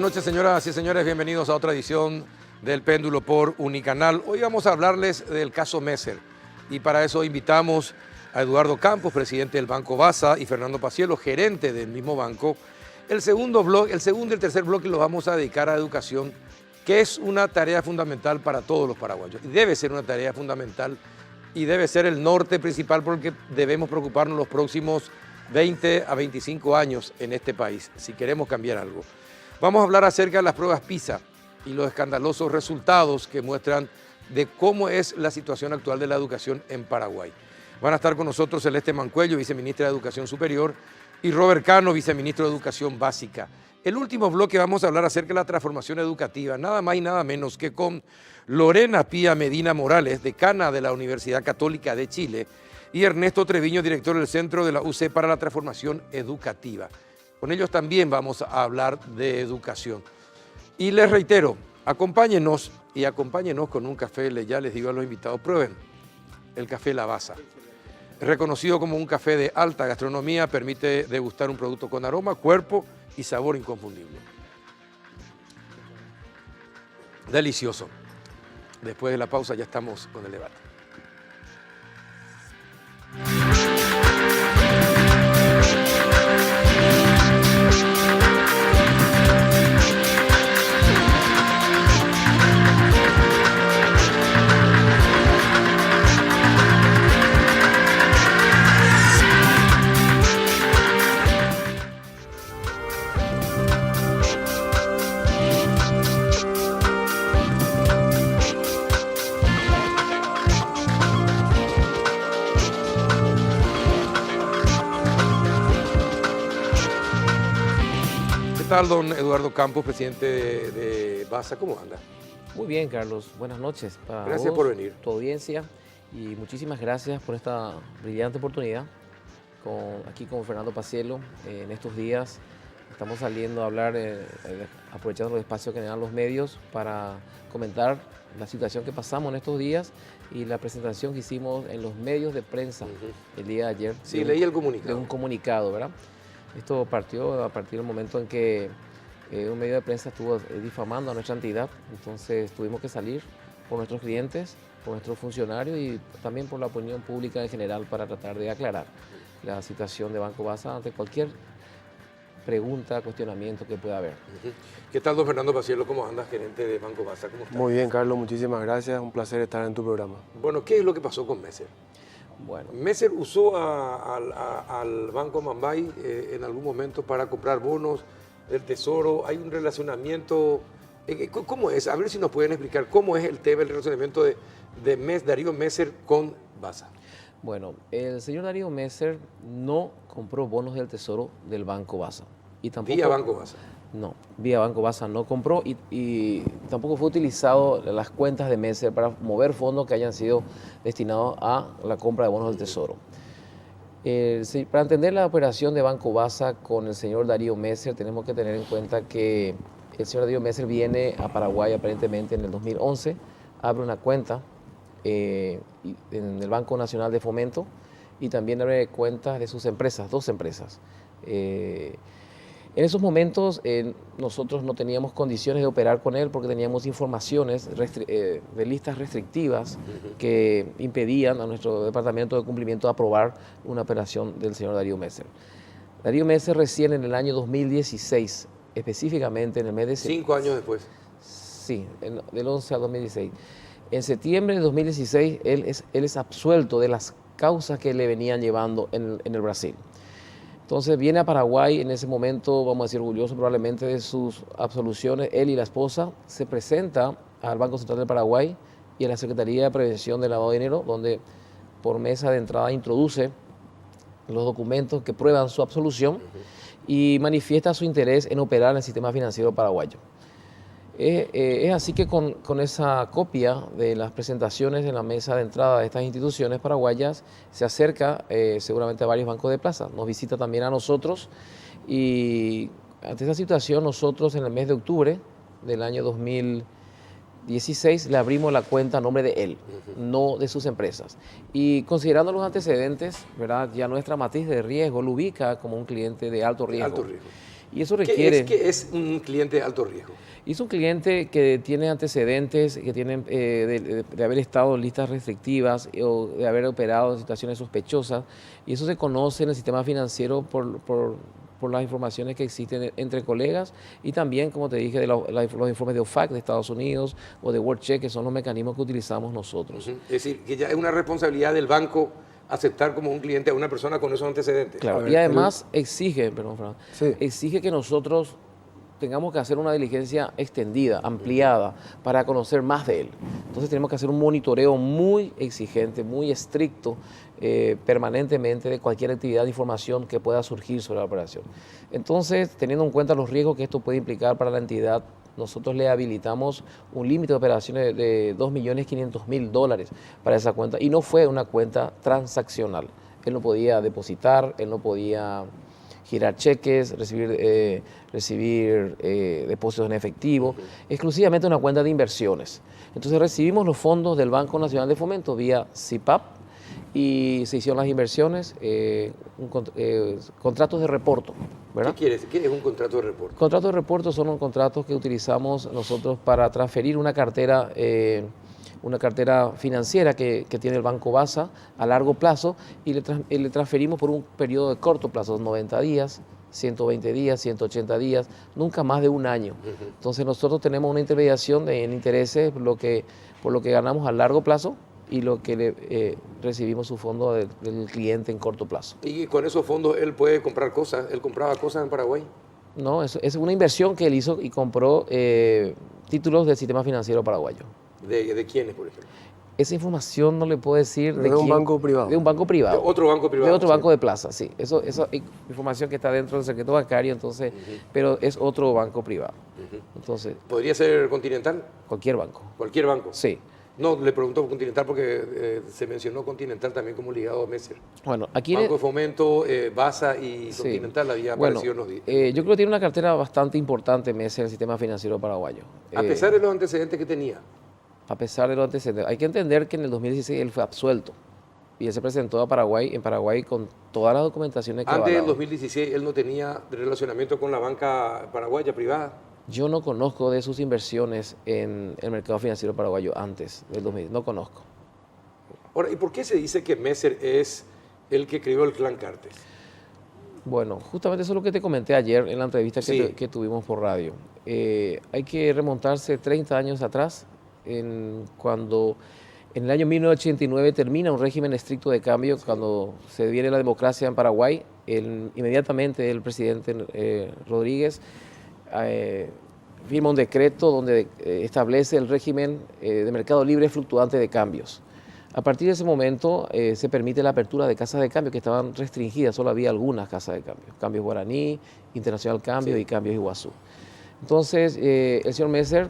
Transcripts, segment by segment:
noches, señoras y señores. Bienvenidos a otra edición del Péndulo por Unicanal. Hoy vamos a hablarles del caso Messer y para eso invitamos a Eduardo Campos, presidente del Banco Basa, y Fernando Paciello, gerente del mismo banco. El segundo y el tercer bloque los vamos a dedicar a educación, que es una tarea fundamental para todos los paraguayos. Y debe ser una tarea fundamental y debe ser el norte principal porque debemos preocuparnos los próximos 20 a 25 años en este país, si queremos cambiar algo. Vamos a hablar acerca de las pruebas PISA y los escandalosos resultados que muestran de cómo es la situación actual de la educación en Paraguay. Van a estar con nosotros Celeste Mancuello, viceministra de Educación Superior, y Robert Cano, viceministro de Educación Básica. El último bloque vamos a hablar acerca de la transformación educativa, nada más y nada menos que con Lorena Pía Medina Morales, decana de la Universidad Católica de Chile, y Ernesto Treviño, director del Centro de la UC para la Transformación Educativa. Con ellos también vamos a hablar de educación. Y les reitero, acompáñenos con un café. Ya les digo a los invitados, prueben el café La Basa. Reconocido como un café de alta gastronomía, permite degustar un producto con aroma, cuerpo y sabor inconfundible. Delicioso. Después de la pausa ya estamos con el debate. ¿Qué tal, don Eduardo Campos, presidente de Basa? ¿Cómo anda? Muy bien, Carlos. Buenas noches para Gracias vos, por venir. tu audiencia, y muchísimas gracias por esta brillante oportunidad aquí con Fernando Paciello. En estos días estamos saliendo a hablar, aprovechando los espacios que nos dan los medios para comentar la situación que pasamos en estos días y la presentación que hicimos en los medios de prensa el día de ayer. Sí, leí el comunicado. De un comunicado, ¿verdad? Esto partió a partir del momento en que un medio de prensa estuvo difamando a nuestra entidad, entonces tuvimos que salir por nuestros clientes, por nuestros funcionarios y también por la opinión pública en general para tratar de aclarar la situación de Banco Basa ante cualquier pregunta, cuestionamiento que pueda haber. ¿Qué tal, don Fernando Paciello? ¿Cómo anda, gerente de Banco Basa? ¿Cómo está? Muy bien, Carlos, muchísimas gracias. Un placer estar en tu programa. Bueno, ¿qué es lo que pasó con Messer? Bueno, Messer usó al Banco Mambay en algún momento para comprar bonos del Tesoro. ¿Hay un relacionamiento? ¿Cómo es? A ver si nos pueden explicar cómo es el tema, el relacionamiento de Darío Messer con Basa. bueno, el señor Darío Messer no compró bonos del Tesoro del Banco Basa. Y tampoco, Vía Banco Basa. No, vía Banco Basa no compró y tampoco fue utilizado las cuentas de Messer para mover fondos que hayan sido destinados a la compra de bonos del Tesoro. Para entender la operación de Banco Basa con el señor Darío Messer, tenemos que tener en cuenta que el señor Darío Messer viene a Paraguay aparentemente en el 2011, abre una cuenta en el Banco Nacional de Fomento y también abre cuentas de sus empresas, dos empresas. En esos momentos nosotros no teníamos condiciones de operar con él porque teníamos informaciones de listas restrictivas que impedían a nuestro departamento de cumplimiento aprobar una operación del señor Darío Messer. Darío Messer recién en el año 2016, específicamente en el mes de... 5 años después. Sí, del 11 al 2016. En septiembre de 2016 él es absuelto de las causas que le venían llevando en el Brasil. Entonces viene a Paraguay, en ese momento, vamos a decir, orgulloso probablemente de sus absoluciones, él y la esposa, se presenta al Banco Central del Paraguay y a la Secretaría de Prevención del Lavado de Dinero, donde por mesa de entrada introduce los documentos que prueban su absolución y manifiesta su interés en operar en el sistema financiero paraguayo. Es así que con esa copia de las presentaciones en la mesa de entrada de estas instituciones paraguayas se acerca seguramente a varios bancos de plaza, nos visita también a nosotros y ante esa situación nosotros en el mes de octubre del año 2016 le abrimos la cuenta a nombre de él, no de sus empresas. Y considerando los antecedentes, ¿verdad? Ya nuestra matriz de riesgo lo ubica como un cliente de alto riesgo. Y eso requiere... ¿Qué es un cliente de alto riesgo? Es un cliente que tiene antecedentes, que tiene de haber estado en listas restrictivas o de haber operado en situaciones sospechosas, y eso se conoce en el sistema financiero por las informaciones que existen entre colegas y también, como te dije, de los informes de OFAC de Estados Unidos o de WorldCheck, que son los mecanismos que utilizamos nosotros. Es decir, que ya es una responsabilidad del banco aceptar como un cliente a una persona con esos antecedentes. Claro, y además exige, perdón, Fran, Sí. exige que nosotros tengamos que hacer una diligencia extendida, ampliada, para conocer más de él. Entonces tenemos que hacer un monitoreo muy exigente, muy estricto, permanentemente de cualquier actividad de información que pueda surgir sobre la operación. Entonces, teniendo en cuenta los riesgos que esto puede implicar para la entidad, nosotros le habilitamos un límite de operaciones de $2.500.000 para esa cuenta, y no fue una cuenta transaccional. Él no podía depositar, él no podía girar cheques, recibir depósitos en efectivo, exclusivamente una cuenta de inversiones. Entonces recibimos los fondos del Banco Nacional de Fomento vía CIPAP y se hicieron las inversiones, contratos de reporto, ¿verdad? ¿Qué quiere decir? ¿Qué es un contrato de reporte? Contratos de reporto son los contratos que utilizamos nosotros para transferir una cartera financiera que tiene el Banco Basa a largo plazo, y le transferimos por un periodo de corto plazo, 90 días, 120 días, 180 días, nunca más de un año. Entonces nosotros tenemos una intermediación en intereses por lo que ganamos a largo plazo y lo que recibimos su fondo del cliente en corto plazo. Y con esos fondos él puede comprar cosas. ¿Él compraba cosas en Paraguay? No, es una inversión que él hizo y compró títulos del sistema financiero paraguayo. ¿De quiénes, por ejemplo? Esa información no le puedo decir de un banco privado. De un banco privado. De otro banco privado. De otro banco de plaza, sí. Eso es información que está dentro del secreto bancario, entonces, pero es otro banco privado. Entonces, ¿Podría ser Continental? cualquier banco. ¿Cualquier banco? Sí. No, le pregunto Continental porque se mencionó Continental también como ligado a Messer. Bueno, aquí... Banco de Fomento, Basa y Sí. Continental había Bueno, aparecido en los días. yo creo que tiene una cartera bastante importante Messer en el sistema financiero paraguayo. A pesar de los antecedentes que tenía. A pesar de los antecedentes. Hay que entender que en el 2016 él fue absuelto y él se presentó a Paraguay, en Paraguay con todas las documentaciones que Antes del avalaban. 2016 él no tenía relacionamiento con la banca paraguaya privada. Yo no conozco de sus inversiones en el mercado financiero paraguayo antes del 2000, no conozco. Ahora, ¿y por qué se dice que Messer es el que creó el clan Cartes? Bueno, justamente eso es lo que te comenté ayer en la entrevista Sí. que tuvimos por radio. Hay que remontarse 30 años atrás, cuando en el año 1989 termina un régimen estricto de cambio, cuando se viene la democracia en Paraguay. Inmediatamente el presidente Rodríguez firma un decreto donde establece el régimen de mercado libre fluctuante de cambios. A partir de ese momento se permite la apertura de casas de cambio que estaban restringidas, solo había algunas casas de cambio, Cambios Guaraní, Internacional Cambio y Cambios Iguazú. Entonces el señor Messer,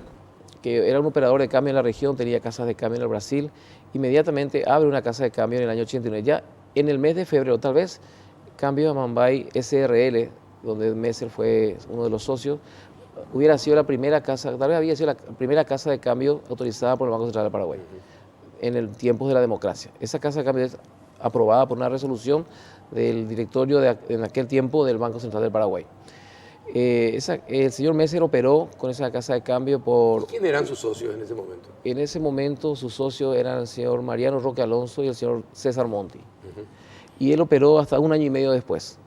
que era un operador de cambio en la región, tenía casas de cambio en el Brasil, inmediatamente abre una casa de cambio en el año 89. Ya en el mes de febrero, tal vez, Cambio Amambay SRL, donde Messer fue uno de los socios, hubiera sido la primera casa, tal vez había sido la primera casa de cambio autorizada por el Banco Central de Paraguay, en el tiempo de la democracia. Esa casa de cambio es aprobada por una resolución del directorio en aquel tiempo del Banco Central del Paraguay. El señor Messer operó con esa casa de cambio por... ¿Quién eran sus socios en ese momento? En ese momento sus socios eran el señor Mariano Roque Alonso y el señor César Monti. Y él operó hasta un año y medio después.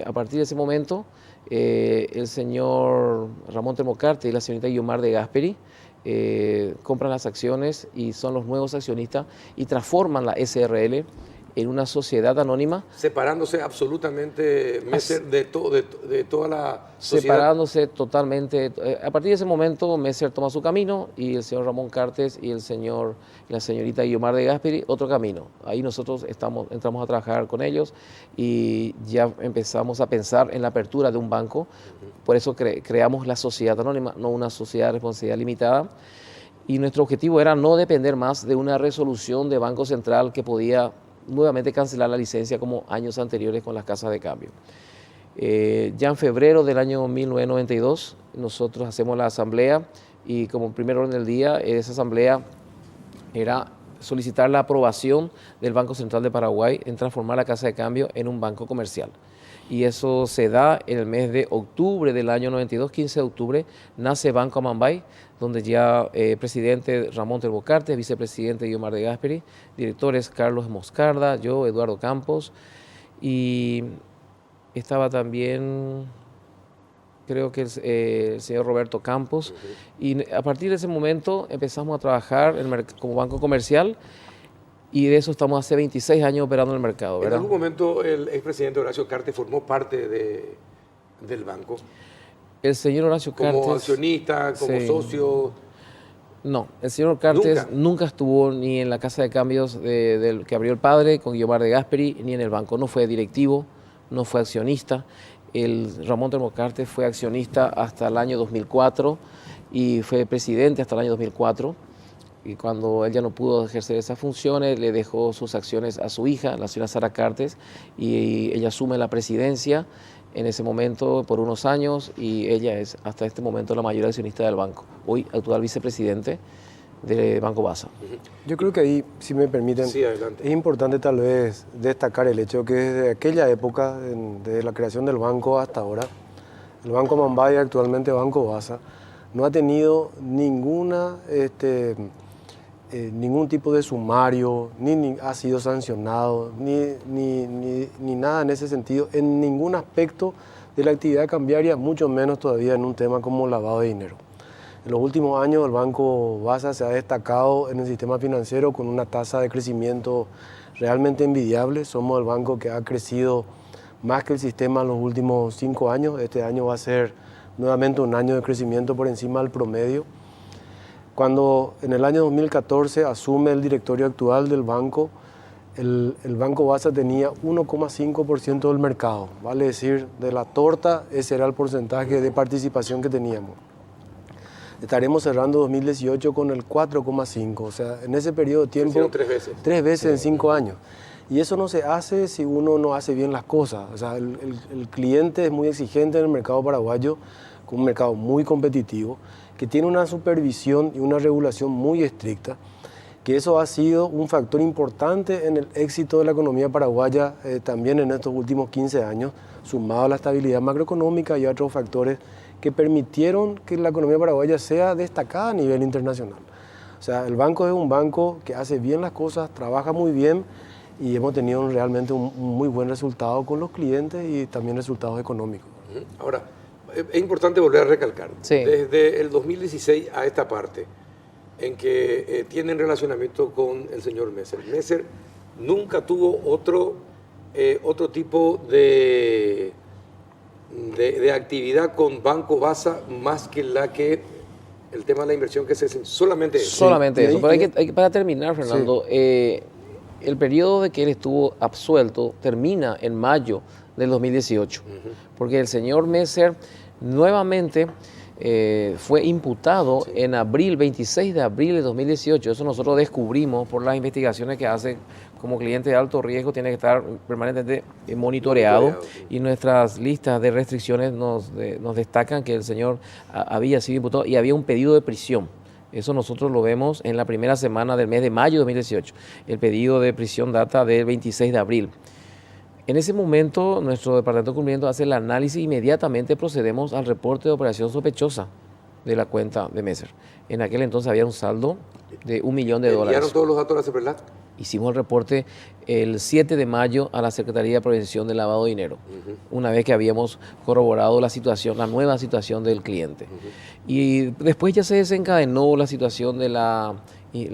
A partir de ese momento, el señor Ramón Termocarte y la señorita Guiomar de Gasperi compran las acciones y son los nuevos accionistas y transforman la SRL en una sociedad anónima. Separándose absolutamente Messer de toda la sociedad. Separándose totalmente. A partir de ese momento, Messer toma su camino y el señor Ramón Cartes y la señorita Guiomar de Gasperi otro camino. Ahí nosotros entramos a trabajar con ellos y ya empezamos a pensar en la apertura de un banco. Por eso creamos la sociedad anónima, no una sociedad de responsabilidad limitada. Y nuestro objetivo era no depender más de una resolución de Banco Central que podía nuevamente cancelar la licencia como años anteriores con las casas de cambio. Ya en febrero del año 1992 nosotros hacemos la asamblea y como primer orden del día esa asamblea era solicitar la aprobación del Banco Central de Paraguay en transformar la Casa de Cambio en un banco comercial. Y eso se da en el mes de octubre del año 92, 15 de octubre, nace Banco Amambay, donde ya presidente Ramón Terbocartes, vicepresidente Guiomar de Gasperi, directores Carlos Moscarda, yo, Eduardo Campos, y estaba también, creo que el señor Roberto Campos, y a partir de ese momento empezamos a trabajar como banco comercial, y de eso estamos hace 26 años operando en el mercado, ¿verdad? ¿En algún momento el expresidente Horacio Cartes formó parte del banco? El señor Horacio Cartes... ¿Como accionista, como sí, socio? No, el señor Cartes nunca estuvo ni en la casa de cambios que abrió el padre con Guiomar de Gasperi, ni en el banco. No fue directivo, no fue accionista. El Ramón Terbocartes fue accionista hasta el año 2004 y fue presidente hasta el año 2004. Y cuando él ya no pudo ejercer esas funciones, le dejó sus acciones a su hija, la señora Sara Cartes, y ella asume la presidencia en ese momento por unos años, y ella es hasta este momento la mayor accionista del banco, hoy actual vicepresidente de Banco Basa. Yo creo que ahí, si me permiten, sí, adelante, es importante tal vez destacar el hecho que desde aquella época, desde la creación del banco hasta ahora, el Banco Amambay, actualmente Banco Basa, no ha tenido ningún tipo de sumario, ni ha sido sancionado, ni nada en ese sentido, en ningún aspecto de la actividad cambiaria, mucho menos todavía en un tema como lavado de dinero. En los últimos años el Banco Basa se ha destacado en el sistema financiero con una tasa de crecimiento realmente envidiable. Somos el banco que ha crecido más que el sistema en los últimos 5 años. Este año va a ser nuevamente un año de crecimiento por encima del promedio. Cuando en el año 2014 asume el directorio actual del banco, el Banco Basa tenía 1,5% del mercado. Vale decir, de la torta, ese era el porcentaje de participación que teníamos. Estaremos cerrando 2018 con el 4,5%. O sea, en ese periodo de tiempo... Hicieron 3 veces. 3 veces en 5 años. Y eso no se hace si uno no hace bien las cosas. O sea, el cliente es muy exigente en el mercado paraguayo, con un mercado muy competitivo, que tiene una supervisión y una regulación muy estricta, que eso ha sido un factor importante en el éxito de la economía paraguaya también en estos últimos 15 años, sumado a la estabilidad macroeconómica y otros factores que permitieron que la economía paraguaya sea destacada a nivel internacional. O sea, el banco es un banco que hace bien las cosas, trabaja muy bien, y hemos tenido realmente un muy buen resultado con los clientes y también resultados económicos. Ahora, es importante volver a recalcar, sí, desde el 2016 a esta parte, en que tienen relacionamiento con el señor Messer. Messer nunca tuvo otro tipo de actividad con Banco Basa más que el tema de la inversión que se hace, solamente eso. Solamente Sí, eso. Pero para terminar, Fernando, sí, el periodo de que él estuvo absuelto termina en mayo del 2018, porque el señor Messer nuevamente fue imputado en abril, 26 de abril de 2018. Eso nosotros descubrimos por las investigaciones que hace. Como cliente de alto riesgo tiene que estar permanentemente monitoreado, y nuestras listas de restricciones nos destacan que el señor había sido imputado y había un pedido de prisión. Eso nosotros lo vemos en la primera semana del mes de mayo de 2018. El pedido de prisión data del 26 de abril. En ese momento, nuestro departamento de cumplimiento hace el análisis e inmediatamente procedemos al reporte de operación sospechosa de la cuenta de Messer. En aquel entonces había un saldo de $1 millón. ¿Enviaron todos los datos a la CEPRELAT? Hicimos el reporte el 7 de mayo a la Secretaría de Prevención del Lavado de Dinero, una vez que habíamos corroborado la situación, la nueva situación del cliente. Y después ya se desencadenó la situación de la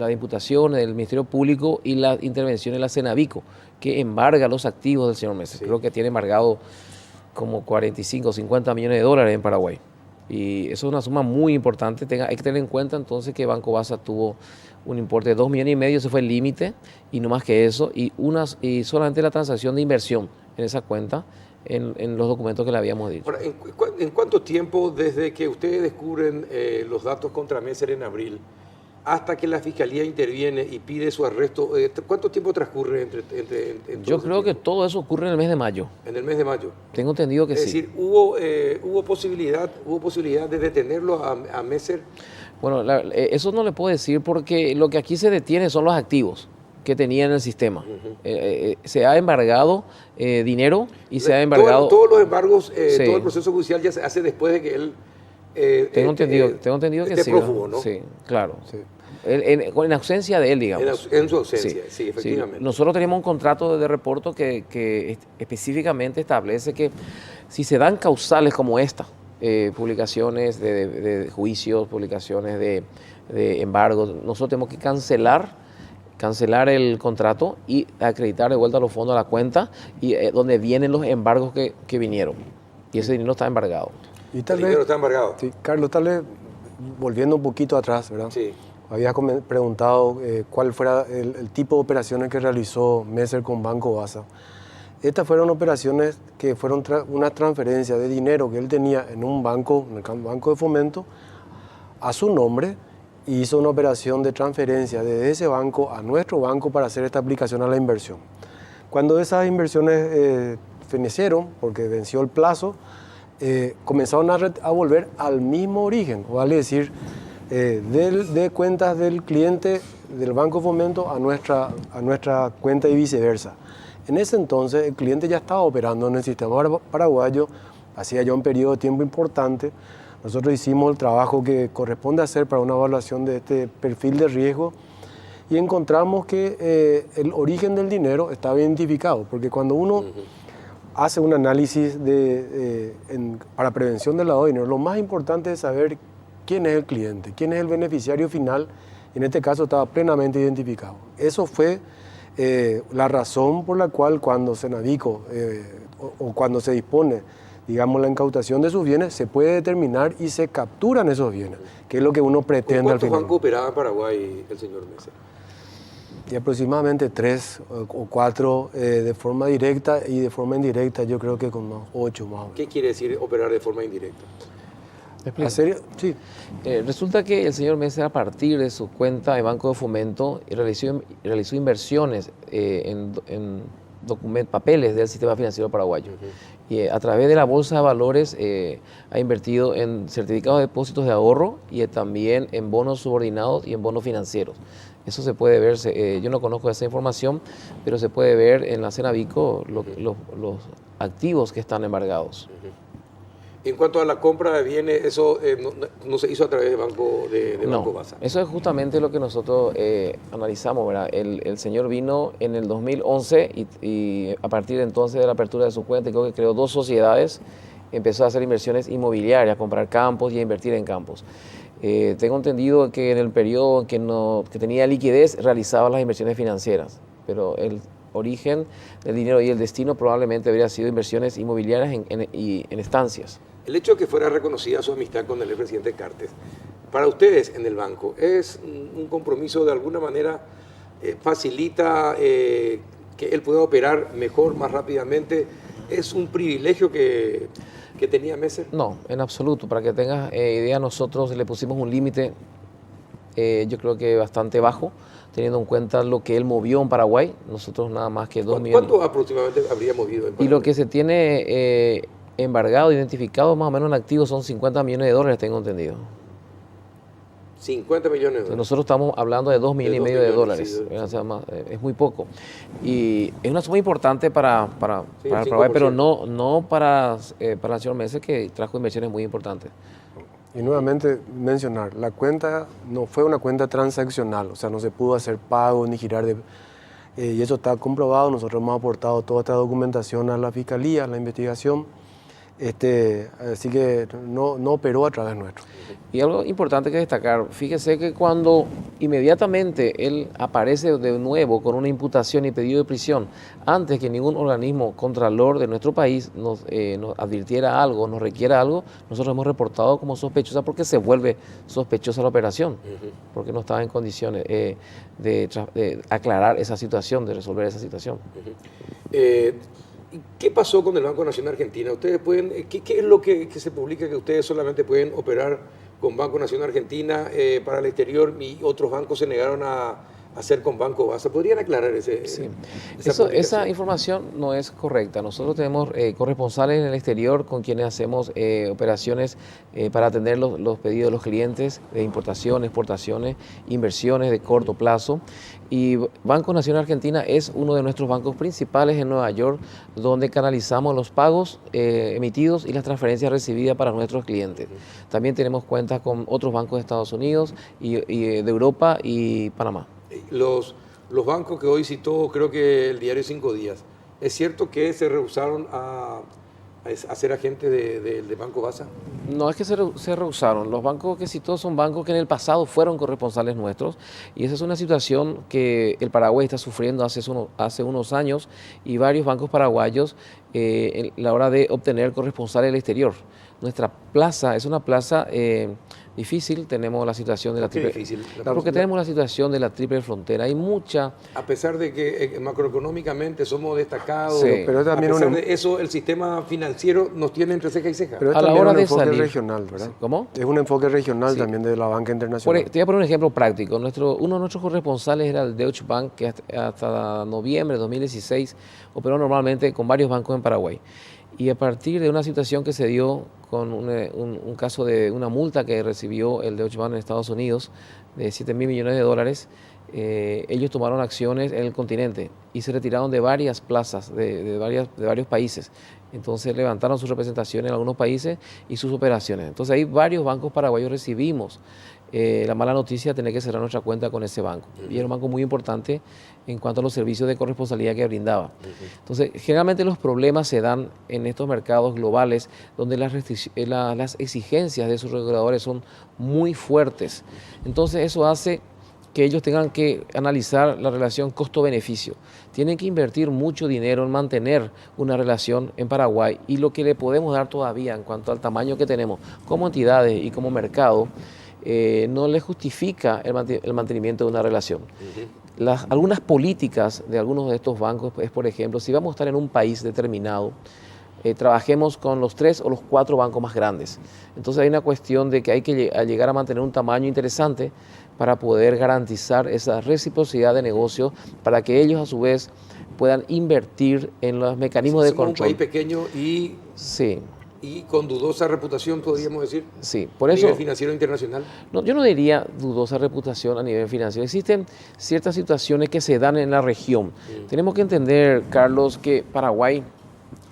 imputación del Ministerio Público y la intervención de la Cenavico, que embarga los activos del señor Messer. Sí. Creo que tiene embargado como 45 o 50 millones de dólares en Paraguay. Y eso es una suma muy importante. Hay que tener en cuenta entonces que Banco Basa tuvo un importe de 2,5 millones, ese fue el límite, y no más que eso, y solamente la transacción de inversión en esa cuenta, en los documentos que le habíamos dicho. Ahora, ¿en cuánto tiempo desde que ustedes descubren los datos contra Messer en abril hasta que la Fiscalía interviene y pide su arresto, cuánto tiempo transcurre entre Yo creo que todo eso ocurre en el mes de mayo. En el mes de mayo. Tengo entendido que sí. Es decir, ¿hubo posibilidad de detenerlo a Messer Bueno, eso no le puedo decir porque lo que aquí se detiene son los activos que tenía en el sistema. Se ha embargado dinero y se ha embargado... Todos los embargos, Sí. todo el proceso judicial ya se hace después de que él Tengo entendido que esté sí. prófugo, ¿no? Sí, claro. Sí. En ausencia de él, digamos. En su ausencia, sí, efectivamente. Nosotros tenemos un contrato de reporto que específicamente establece que si se dan causales como esta, publicaciones de juicios, publicaciones de embargos, nosotros tenemos que cancelar el contrato y acreditar de vuelta los fondos a la cuenta y donde vienen los embargos que vinieron. Y ese dinero está embargado. Y tal El vez, dinero está embargado. sí, Carlos, tal vez volviendo un poquito atrás, ¿verdad? Sí. Habías preguntado cuál fuera el tipo de operaciones que realizó Messer con Banco Basa. Estas fueron operaciones que fueron una transferencia de dinero que él tenía en un banco, en el Banco de Fomento, a su nombre, y hizo una operación de transferencia desde ese banco a nuestro banco para hacer esta aplicación a la inversión. Cuando esas inversiones fenecieron, porque venció el plazo, comenzaron a volver al mismo origen, vale decir, de cuentas del cliente del Banco de Fomento a nuestra cuenta y viceversa. En ese entonces el cliente ya estaba operando en el sistema paraguayo, hacía ya un periodo de tiempo importante. Nosotros hicimos el trabajo que corresponde hacer para una evaluación de este perfil de riesgo y encontramos que el origen del dinero estaba identificado, porque cuando uno hace un análisis para prevención del lavado de dinero, lo más importante es saber quién es el cliente, quién es el beneficiario final. En este caso estaba plenamente identificado. Eso fue la razón por la cual cuando Senavico o cuando se dispone, digamos, la incautación de sus bienes, se puede determinar y se capturan esos bienes, que es lo que uno pretende al ¿Cuántos final. bancos operaba en Paraguay el señor Messer? Y aproximadamente 3 o 4 de forma directa y de forma indirecta, yo creo que con unos 8 más o menos. ¿Qué quiere decir operar de forma indirecta? Sí. Resulta que el señor Messer, a partir de su cuenta de Banco de Fomento, realizó inversiones en papeles del sistema financiero paraguayo. Y a través de la Bolsa de Valores ha invertido en certificados de depósitos de ahorro y también en bonos subordinados y en bonos financieros. Eso se puede ver, yo no conozco esa información, pero se puede ver en la Senavico los activos que están embargados. En cuanto a la compra de bienes, eso no se hizo a través de Banco Basa. Eso es justamente lo que nosotros analizamos, ¿verdad? El señor vino en el 2011 y a partir de entonces de la apertura de su cuenta, creo que creó 2 sociedades, empezó a hacer inversiones inmobiliarias, a comprar campos y a invertir en campos. Tengo entendido que en el periodo en que tenía liquidez realizaba las inversiones financieras, pero el origen del dinero y el destino probablemente habría sido inversiones inmobiliarias y en estancias. El hecho de que fuera reconocida su amistad con el expresidente Cartes, para ustedes en el banco, ¿es un compromiso de alguna manera, facilita que él pueda operar mejor, más rápidamente? ¿Es un privilegio que tenía Messer? No, en absoluto. Para que tengas idea, nosotros le pusimos un límite, yo creo que bastante bajo, teniendo en cuenta lo que él movió en Paraguay. Nosotros nada más que 2 millones. ¿Cuánto aproximadamente habría movido en Paraguay? Y lo que se tiene embargado, identificado más o menos en activos son $50 millones, tengo entendido. 50 millones de dólares. Nosotros estamos hablando de 2,5 millones de dólares. Sí, O sea, es muy poco. Y es una suma importante para Sí, Paraguay, 5%. pero no para el señor Messer, que trajo inversiones muy importantes. Y nuevamente mencionar, la cuenta no fue una cuenta transaccional, o sea, no se pudo hacer pago ni girar y eso está comprobado. Nosotros hemos aportado toda esta documentación a la Fiscalía, a la investigación, así que no operó a través nuestro. Y algo importante que destacar, fíjese que cuando inmediatamente él aparece de nuevo con una imputación y pedido de prisión, antes que ningún organismo contralor de nuestro país nos advirtiera algo, nos requiera algo, nosotros hemos reportado como sospechosa porque se vuelve sospechosa la operación, porque no estaba en condiciones de aclarar esa situación, de resolver esa situación. ¿Qué pasó con el Banco Nacional Argentina? ¿Ustedes pueden, qué es lo que se publica que ustedes solamente pueden operar con Banco Nacional Argentina para el exterior y otros bancos se negaron a hacer con Banco Basa? ¿Podrían aclarar Sí. esa Esa publicación? información no es correcta. Nosotros tenemos corresponsales en el exterior con quienes hacemos operaciones para atender los pedidos de los clientes de importación, exportaciones, inversiones de corto plazo. Y Banco Nacional Argentina es uno de nuestros bancos principales en Nueva York, donde canalizamos los pagos emitidos y las transferencias recibidas para nuestros clientes. También tenemos cuentas con otros bancos de Estados Unidos y de Europa y Panamá. Los bancos que hoy citó, creo que el diario 5 Días, ¿es cierto que se rehusaron a ser agentes de Banco Basa? No es que se rehusaron. Los bancos que citó son bancos que en el pasado fueron corresponsales nuestros y esa es una situación que el Paraguay está sufriendo hace unos años y varios bancos paraguayos a la hora de obtener corresponsales del exterior. Nuestra plaza es una plaza difícil, tenemos la situación de la triple... difícil? Porque tenemos la situación de la triple frontera. Hay mucha... A pesar de que macroeconómicamente somos destacados, Sí. Pero también a pesar de eso, el sistema financiero nos tiene entre ceja y ceja. Pero es A la también hora un de enfoque salir. regional, ¿verdad? ¿Cómo? Es un enfoque regional Sí. también de la banca internacional. Te voy a poner un ejemplo práctico. Uno de nuestros corresponsales era el Deutsche Bank, que hasta noviembre de 2016 operó normalmente con varios bancos en Paraguay. Y a partir de una situación que se dio con un caso de una multa que recibió el Deutsche Bank en Estados Unidos de $7.000 millones, ellos tomaron acciones en el continente y se retiraron de varias plazas, de varios países. Entonces levantaron su representación en algunos países y sus operaciones. Entonces ahí varios bancos paraguayos recibimos la mala noticia de tener que cerrar nuestra cuenta con ese banco. Y era un banco muy importante en cuanto a los servicios de corresponsabilidad que brindaba. Entonces, generalmente los problemas se dan en estos mercados globales donde las exigencias de sus reguladores son muy fuertes. Entonces, eso hace que ellos tengan que analizar la relación costo-beneficio. Tienen que invertir mucho dinero en mantener una relación en Paraguay y lo que le podemos dar todavía en cuanto al tamaño que tenemos como entidades y como mercado, no le justifica el mantenimiento de una relación. Algunas políticas de algunos de estos bancos es, por ejemplo, si vamos a estar en un país determinado, trabajemos con los 3 o los 4 bancos más grandes. Entonces hay una cuestión de que hay que llegar a mantener un tamaño interesante para poder garantizar esa reciprocidad de negocio, para que ellos a su vez puedan invertir en los mecanismos de control. Somos un país pequeño Sí. y con dudosa reputación, podríamos decir, Sí, por a eso nivel financiero internacional. no, yo no diría dudosa reputación a nivel financiero. Existen ciertas situaciones que se dan en la región. Tenemos que entender, Carlos, que Paraguay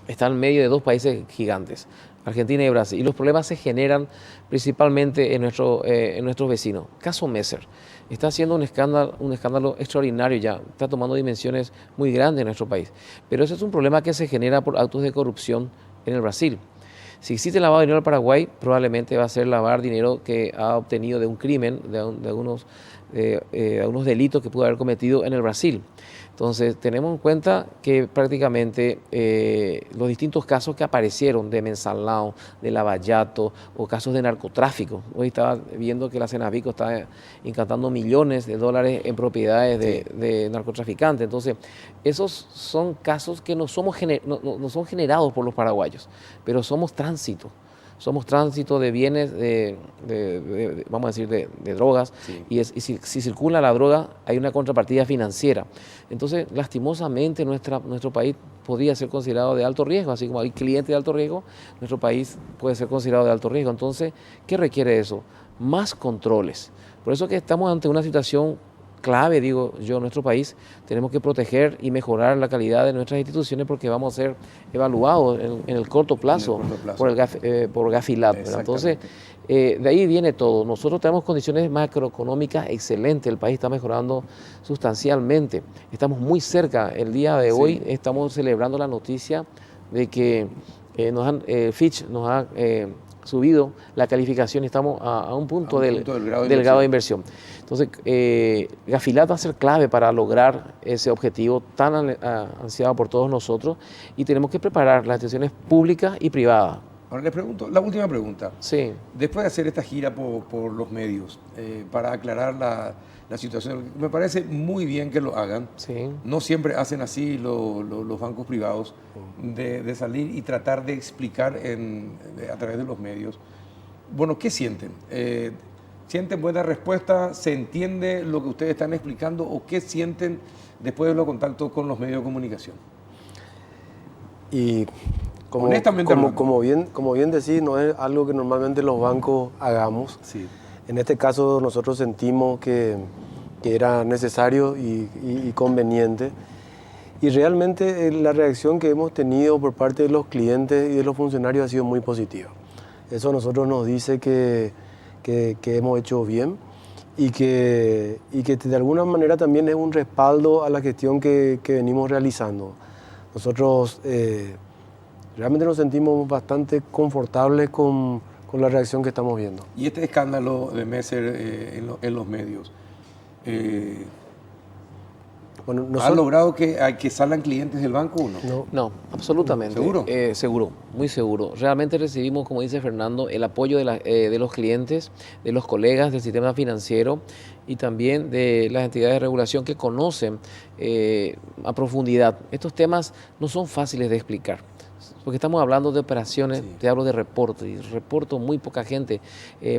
está en medio de 2 países gigantes, Argentina y Brasil, y los problemas se generan principalmente en nuestros vecinos. Caso Messer está haciendo un escándalo extraordinario ya, está tomando dimensiones muy grandes en nuestro país, pero ese es un problema que se genera por actos de corrupción en el Brasil. Si existe lavado de dinero en Paraguay, probablemente va a ser lavar dinero que ha obtenido de un crimen, de algunos delitos que pudo haber cometido en el Brasil. Entonces, tenemos en cuenta que prácticamente los distintos casos que aparecieron de mensalao, de lavallato o casos de narcotráfico. Hoy estaba viendo que la Cenavico está incantando millones de dólares en propiedades de narcotraficantes. Entonces, esos son casos que no son generados por los paraguayos, pero somos tránsito. Somos tránsito de bienes, vamos a decir, de drogas, Sí. y si circula la droga hay una contrapartida financiera. Entonces, lastimosamente, nuestro país podría ser considerado de alto riesgo, así como hay clientes de alto riesgo, nuestro país puede ser considerado de alto riesgo. Entonces, ¿qué requiere eso? Más controles. Por eso que estamos ante una situación clave, digo yo, en nuestro país. Tenemos que proteger y mejorar la calidad de nuestras instituciones porque vamos a ser evaluados en el corto plazo, por Gafilat. Entonces, de ahí viene todo. Nosotros tenemos condiciones macroeconómicas excelentes, el país está mejorando sustancialmente. Estamos muy cerca. El día de hoy estamos celebrando la noticia de que Fitch nos ha subido la calificación y estamos a un punto del grado de inversión. Entonces, Gafilat va a ser clave para lograr ese objetivo tan ansiado por todos nosotros y tenemos que preparar las instituciones públicas y privadas. Ahora les pregunto, la última pregunta. Sí. Después de hacer esta gira por los medios para aclarar la situación, me parece muy bien que lo hagan. Sí. No siempre hacen así los bancos privados, de salir y tratar de explicar a través de los medios. Bueno, ¿qué sienten? ¿Sienten buena respuesta? ¿Se entiende lo que ustedes están explicando? ¿O qué sienten después de los contactos con los medios de comunicación? Y Honestamente hablando. como bien decís, no es algo que normalmente los bancos hagamos. Sí. En este caso nosotros sentimos que era necesario y conveniente. Y realmente la reacción que hemos tenido por parte de los clientes y de los funcionarios ha sido muy positiva. Eso a nosotros nos dice que hemos hecho bien y que de alguna manera también es un respaldo a la gestión que venimos realizando. Nosotros realmente nos sentimos bastante confortables con la reacción que estamos viendo. Y este escándalo de Messer en los medios, Bueno, ¿ha logrado que salgan clientes del banco o no? No, absolutamente. ¿Seguro? Seguro, muy seguro. Realmente recibimos, como dice Fernando, el apoyo de los clientes, de los colegas del sistema financiero y también de las entidades de regulación que conocen a profundidad. Estos temas no son fáciles de explicar, porque estamos hablando de operaciones, Sí. te hablo de reporto, y reporto muy poca gente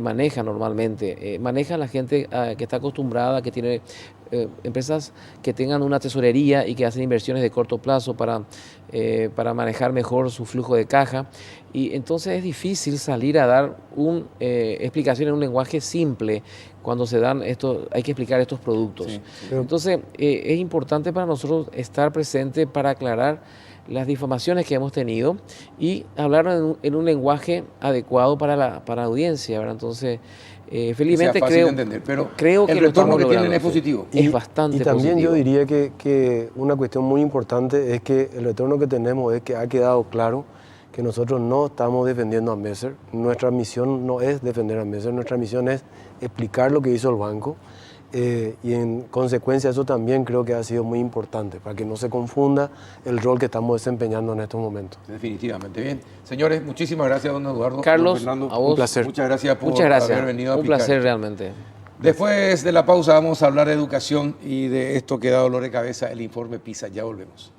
maneja normalmente. Maneja la gente que está acostumbrada, que tiene empresas que tengan una tesorería y que hacen inversiones de corto plazo para manejar mejor su flujo de caja. Y entonces es difícil salir a dar una explicación en un lenguaje simple cuando se dan hay que explicar estos productos. Sí, Entonces es importante para nosotros estar presente para aclarar las difamaciones que hemos tenido y hablar en un lenguaje adecuado para la audiencia, ¿verdad? Entonces, felizmente sea fácil de entender, pero creo que el lo retorno estamos que tienen logrando, es positivo. Es bastante Y también positivo. yo diría que una cuestión muy importante es que el retorno que tenemos es que ha quedado claro que nosotros no estamos defendiendo a Messer. Nuestra misión no es defender a Messer, nuestra misión es explicar lo que hizo el banco. Y en consecuencia eso también creo que ha sido muy importante para que no se confunda el rol que estamos desempeñando en estos momentos. Definitivamente. Bien. Señores, muchísimas gracias, don Eduardo. Carlos, don Fernando, a vos. Un placer. Muchas gracias por Muchas gracias. haber venido a Un explicar. placer realmente. Después de la pausa vamos a hablar de educación y de esto que da dolor de cabeza, el informe PISA. Ya volvemos.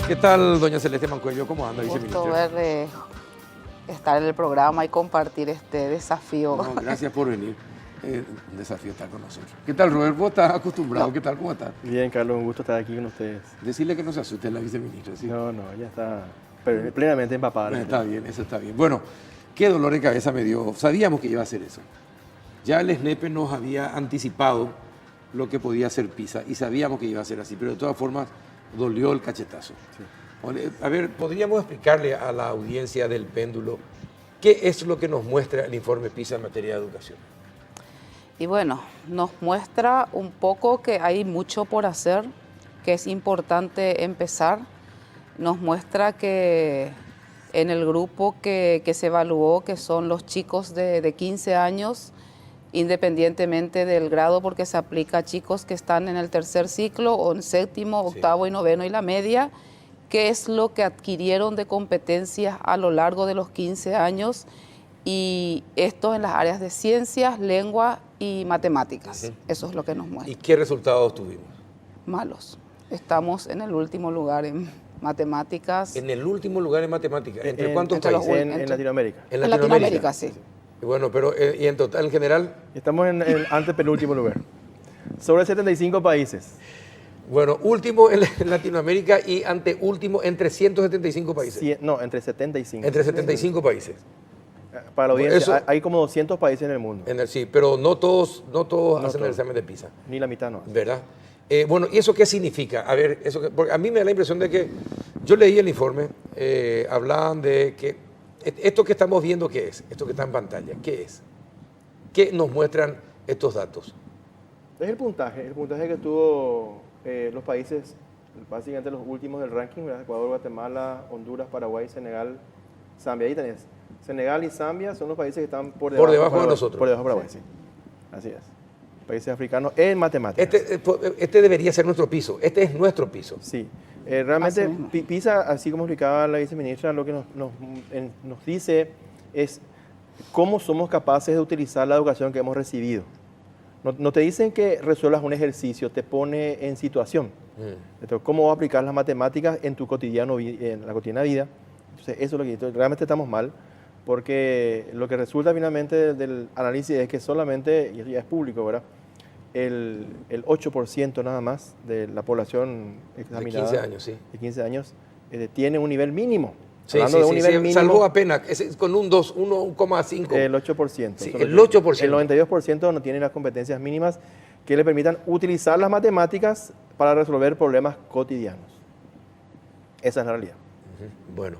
¿Qué tal, doña Celeste Mancuello? ¿Cómo anda, Gusto viceministra? ver estar en el programa y compartir este desafío. No, gracias por venir. Un desafío estar con nosotros. ¿Qué tal, Robert? ¿Vos estás acostumbrado? No. ¿Qué tal? ¿Cómo estás? Bien, Carlos, un gusto estar aquí con ustedes. Decirle que no se asuste la viceministra. ¿Sí? No, ya está plenamente empapada. Está bien, eso está bien. Bueno, qué dolor de cabeza me dio. Sabíamos que iba a hacer eso. Ya el SNEP nos había anticipado lo que podía hacer PISA y sabíamos que iba a ser así, pero de todas formas dolió el cachetazo. Sí. A ver, ¿podríamos explicarle a la audiencia del péndulo qué es lo que nos muestra el informe PISA en materia de educación? Y bueno, nos muestra un poco que hay mucho por hacer, que es importante empezar. Nos muestra que en el grupo que se evaluó, que son los chicos de 15 años, independientemente del grado, porque se aplica a chicos que están en el tercer ciclo o en séptimo, octavo y noveno y la media, qué es lo que adquirieron de competencias a lo largo de los 15 años, y esto en las áreas de ciencias, lengua y matemáticas. Eso es lo que nos muestra. ¿Y qué resultados tuvimos? Malos. Estamos en el último lugar en matemáticas. En el último lugar en matemáticas. ¿Entre cuántos entre los países? últimos. En Latinoamérica. En Latinoamérica, sí. Y bueno, pero ¿y en total, en general? Estamos en el antepenúltimo lugar. Sobre 75 países. Bueno, último en Latinoamérica y anteúltimo en 375 países. No, entre 75. Entre 75 países. Para la audiencia, Eso- hay como 200 países en el mundo. Sí, pero no todos hacen el todos. examen de PISA, Ni la mitad no. ¿verdad? Bueno, ¿y eso qué significa? A ver, porque a mí me da la impresión de que yo leí el informe, hablaban de que esto que estamos viendo, ¿qué es? Esto que está en pantalla, ¿qué es? ¿Qué nos muestran estos datos? Es el puntaje que tuvo los países, básicamente los últimos del ranking, ¿verdad? Ecuador, Guatemala, Honduras, Paraguay, Senegal, Zambia. Ahí tenés. Senegal y Zambia son los países que están por debajo, debajo de nosotros. Por debajo de Paraguay, sí. Así es. países africanos en matemáticas. Este debería ser nuestro piso. Este es nuestro piso. Sí, realmente Así mismo. PISA, así como explicaba la viceministra, lo que nos dice es cómo somos capaces de utilizar la educación que hemos recibido. No te dicen que resuelvas un ejercicio, te pone en situación. Entonces, ¿cómo vas a aplicar las matemáticas en tu cotidiano, en la cotidiana vida? Entonces, eso es lo que realmente estamos mal, porque lo que resulta finalmente del análisis es que solamente, y eso ya es público, ¿verdad? El 8% nada más de la población examinada De 15 años, sí. de 15 años tiene un nivel mínimo. Sí, Hablando de un nivel mínimo, salvo apenas, con un 2, 1,5. el 8%. Sí, solo el que 8%. El 92% no tiene las competencias mínimas que le permitan utilizar las matemáticas para resolver problemas cotidianos. Esa es la realidad. Bueno,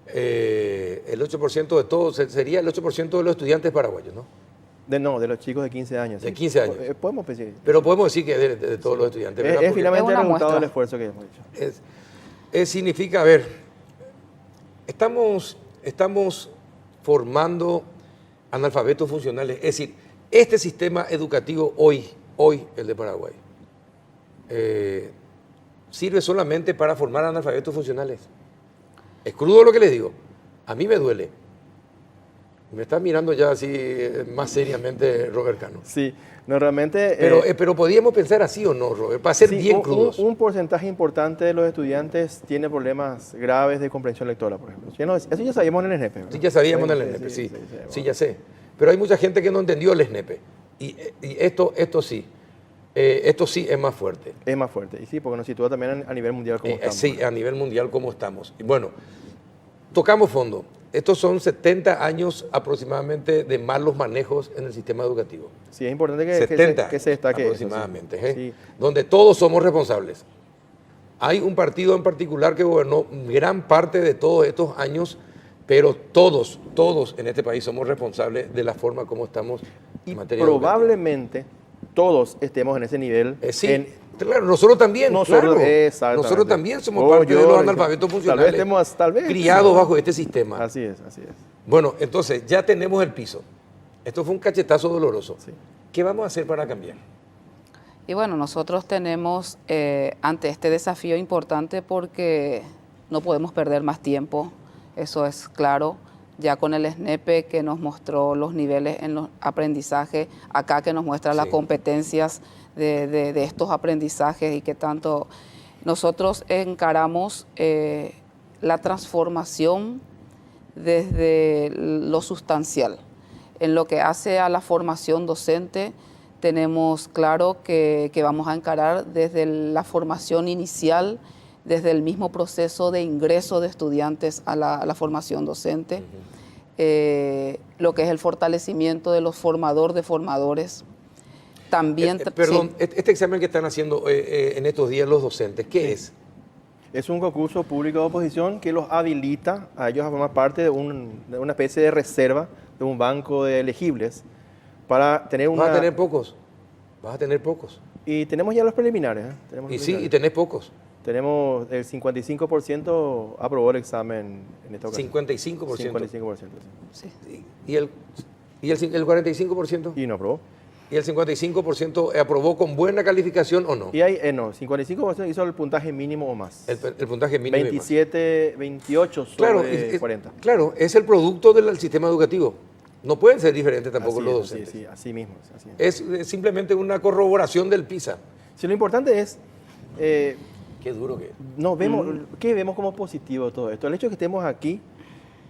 el 8% de todos sería el 8% de los estudiantes paraguayos, ¿no? De los chicos de 15 años. De sí. 15 años. Podemos decir. Pero podemos decir que de todos los estudiantes, ¿verdad? Es Porque finalmente Es el una resultado muestra. del esfuerzo que hemos hecho. significa, a ver, estamos formando analfabetos funcionales. Es decir, este sistema educativo hoy, el de Paraguay, sirve solamente para formar analfabetos funcionales. Es crudo lo que les digo. A mí me duele. Me estás mirando ya así más seriamente, Robert Cano. Sí, no, realmente... Pero podíamos pensar así o no, Robert, para ser sí, bien crudos. un porcentaje importante de los estudiantes tiene problemas graves de comprensión lectora, por ejemplo. Eso ya sabíamos en el SNEP. ¿verdad? Sí, ya sabíamos en el Sí, SNEP, sí, sabíamos. sí, ya sé. Pero hay mucha gente que no entendió el SNEP. Y esto sí. Esto sí es más fuerte. Es más fuerte, y sí, porque nos sitúa también a nivel mundial como estamos. Sí, a nivel mundial como estamos. Y bueno, tocamos fondo. Estos son 70 años aproximadamente de malos manejos en el sistema educativo. Sí, es importante que 70 que se destaque eso, sí. aproximadamente, Sí. donde todos somos responsables. Hay un partido en particular que gobernó gran parte de todos estos años, pero todos en este país somos responsables de la forma como estamos Y en materia probablemente todos estemos en ese nivel. sí, claro, nosotros también, Nosotros, claro. exactamente. Nosotros también somos Oh, parte de yo, los analfabetos funcionales, tal vez. criados bajo este sistema. Así es, así es. Bueno, entonces ya tenemos el piso. Esto fue un cachetazo doloroso. Sí. ¿Qué vamos a hacer para cambiar? Y bueno, nosotros tenemos ante este desafío importante porque no podemos perder más tiempo, eso es claro, ya con el SNEP que nos mostró los niveles en los aprendizajes, acá que nos muestra las Sí. competencias de estos aprendizajes y que tanto nosotros encaramos la transformación desde lo sustancial. En lo que hace a la formación docente, tenemos claro que vamos a encarar desde la formación inicial, desde el mismo proceso de ingreso de estudiantes a la formación docente, lo que es el fortalecimiento de los formadores de formadores. También, Perdón, sí. este examen que están haciendo en estos días los docentes, ¿qué es? Es un concurso público de oposición que los habilita a ellos a formar parte de una especie de reserva, de un banco de elegibles, para tener una... Vas a tener pocos. Vas a tener pocos. Y tenemos ya los preliminares. ¿eh? Tenemos Y los sí, y preliminares. tenés pocos. Tenemos el 55% aprobó el examen en esta ocasión. 55%. 55%. Sí. ¿Y el 45%? Y no aprobó. ¿Y el 55% aprobó con buena calificación o no? Y hay, no, 55% hizo el puntaje mínimo o más. El puntaje mínimo. y más. 27, 28 sobre Claro, 40. claro, es el producto del sistema educativo. No pueden ser diferentes tampoco los docentes. Sí, así mismo. Así mismo. Es simplemente una corroboración del PISA. Sí, lo importante es, Qué duro que es. ¿qué vemos como positivo todo esto? El hecho de que estemos aquí,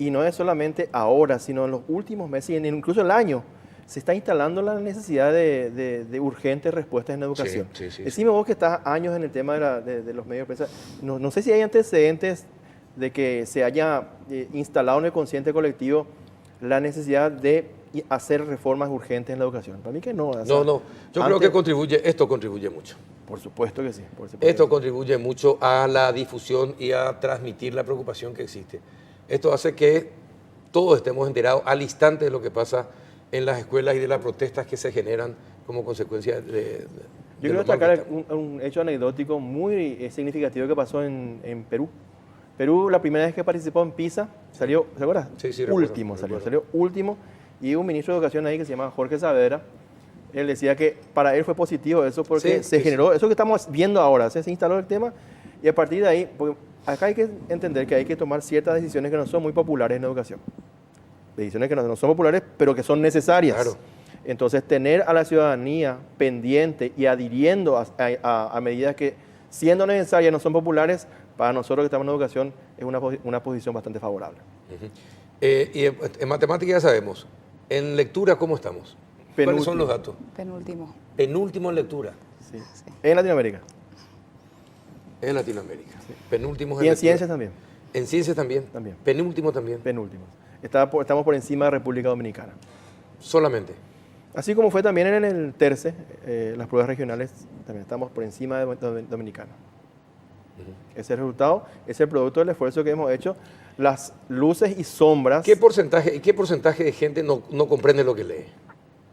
y no es solamente ahora, sino en los últimos meses, y incluso el año, se está instalando la necesidad de urgentes respuestas en educación. Sí. Decime vos que estás años en el tema de los medios de prensa, no sé si hay antecedentes de que se haya instalado en el consciente colectivo la necesidad de hacer reformas urgentes en la educación. Para mí que no. O sea, No. Yo creo que esto contribuye mucho. Por supuesto que sí. Por supuesto Esto que sí. contribuye mucho a la difusión y a transmitir la preocupación que existe. Esto hace que todos estemos enterados al instante de lo que pasa en las escuelas y de las protestas que se generan como consecuencia de Yo quiero destacar un hecho anecdótico muy significativo que pasó en Perú. Perú, la primera vez que participó en PISA, salió, ¿se acuerdan? Sí, recuerdo, último, salió último. Y un ministro de Educación ahí que se llama Jorge Saavedra Él decía que para él fue positivo eso porque Sí, se sí, generó, eso que estamos viendo ahora, se instaló el tema y a partir de ahí, porque acá hay que entender que hay que tomar ciertas decisiones que no son muy populares en educación. Decisiones que no son populares, pero que son necesarias. Claro. Entonces, tener a la ciudadanía pendiente y adhiriendo a medidas que, siendo necesarias, no son populares, para nosotros que estamos en educación es una posición bastante favorable. Y en matemática ya sabemos. En lectura, ¿cómo estamos? ¿Cuáles son los datos? Penúltimo. Penúltimo en lectura. Sí. En Latinoamérica. En Latinoamérica. Penúltimos Y en lectura. ciencias también. En ciencias también. También. Penúltimo también. Penúltimos. Estamos por encima de República Dominicana. Solamente. Así como fue también en el TERCE, las pruebas regionales, también estamos por encima de Dominicana. Ese resultado es el producto del esfuerzo que hemos hecho. Las luces y sombras. ¿Qué porcentaje de gente no comprende lo que lee?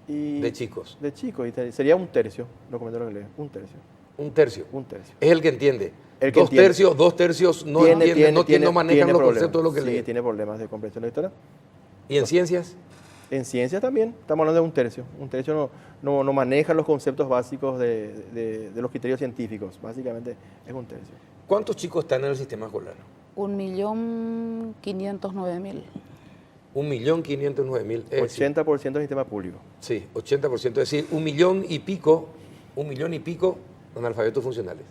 De chicos. De chicos. Sería un tercio, lo comento lo que lee. Un tercio. Un tercio. Un tercio. Es el que entiende. El que dos entiende. tercios no entienden, no manejan los problemas. conceptos de lo que Sí, lee. tiene problemas de comprensión lectora. ¿Y en ciencias? En ciencias también, estamos hablando de un tercio. Un tercio no maneja los conceptos básicos de los criterios científicos. Básicamente es un tercio. ¿Cuántos chicos están en el sistema escolar? 1.509.000. 1.509.000. Es decir, 80% del sistema público. sí, 80%. Es decir, 1 millón y pico analfabetos funcionales.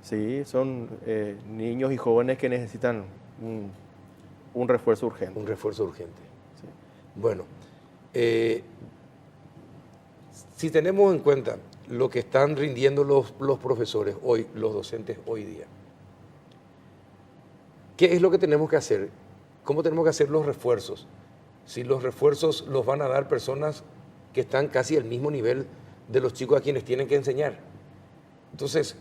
Sí, son niños y jóvenes que necesitan un refuerzo urgente. Un refuerzo urgente. Sí. Bueno, si tenemos en cuenta lo que están rindiendo los profesores hoy, los docentes hoy día, ¿qué es lo que tenemos que hacer? ¿Cómo tenemos que hacer los refuerzos? Si los refuerzos los van a dar personas que están casi al mismo nivel de los chicos a quienes tienen que enseñar. Entonces,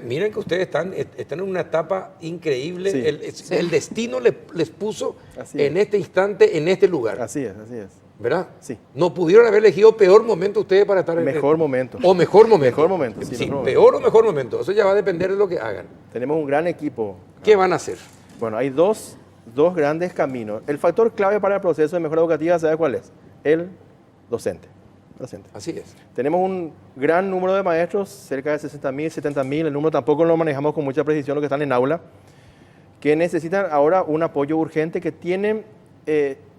miren que ustedes están en una etapa increíble. Sí. El destino les puso Así en es. este instante, en este lugar. Así es, así es. ¿Verdad? Sí. No pudieron haber elegido peor momento ustedes para estar Mejor momento. O mejor momento. Mejor momento, sí, Sí, mejor peor o mejor momento. Eso ya va a depender de lo que hagan. Tenemos un gran equipo. ¿Qué van a hacer? Bueno, hay dos grandes caminos. El factor clave para el proceso de mejora educativa, ¿sabe cuál es? El docente. Así es. Tenemos un gran número de maestros, cerca de 60.000, 70.000, el número tampoco lo manejamos con mucha precisión, los que están en aula, que necesitan ahora un apoyo urgente, que tienen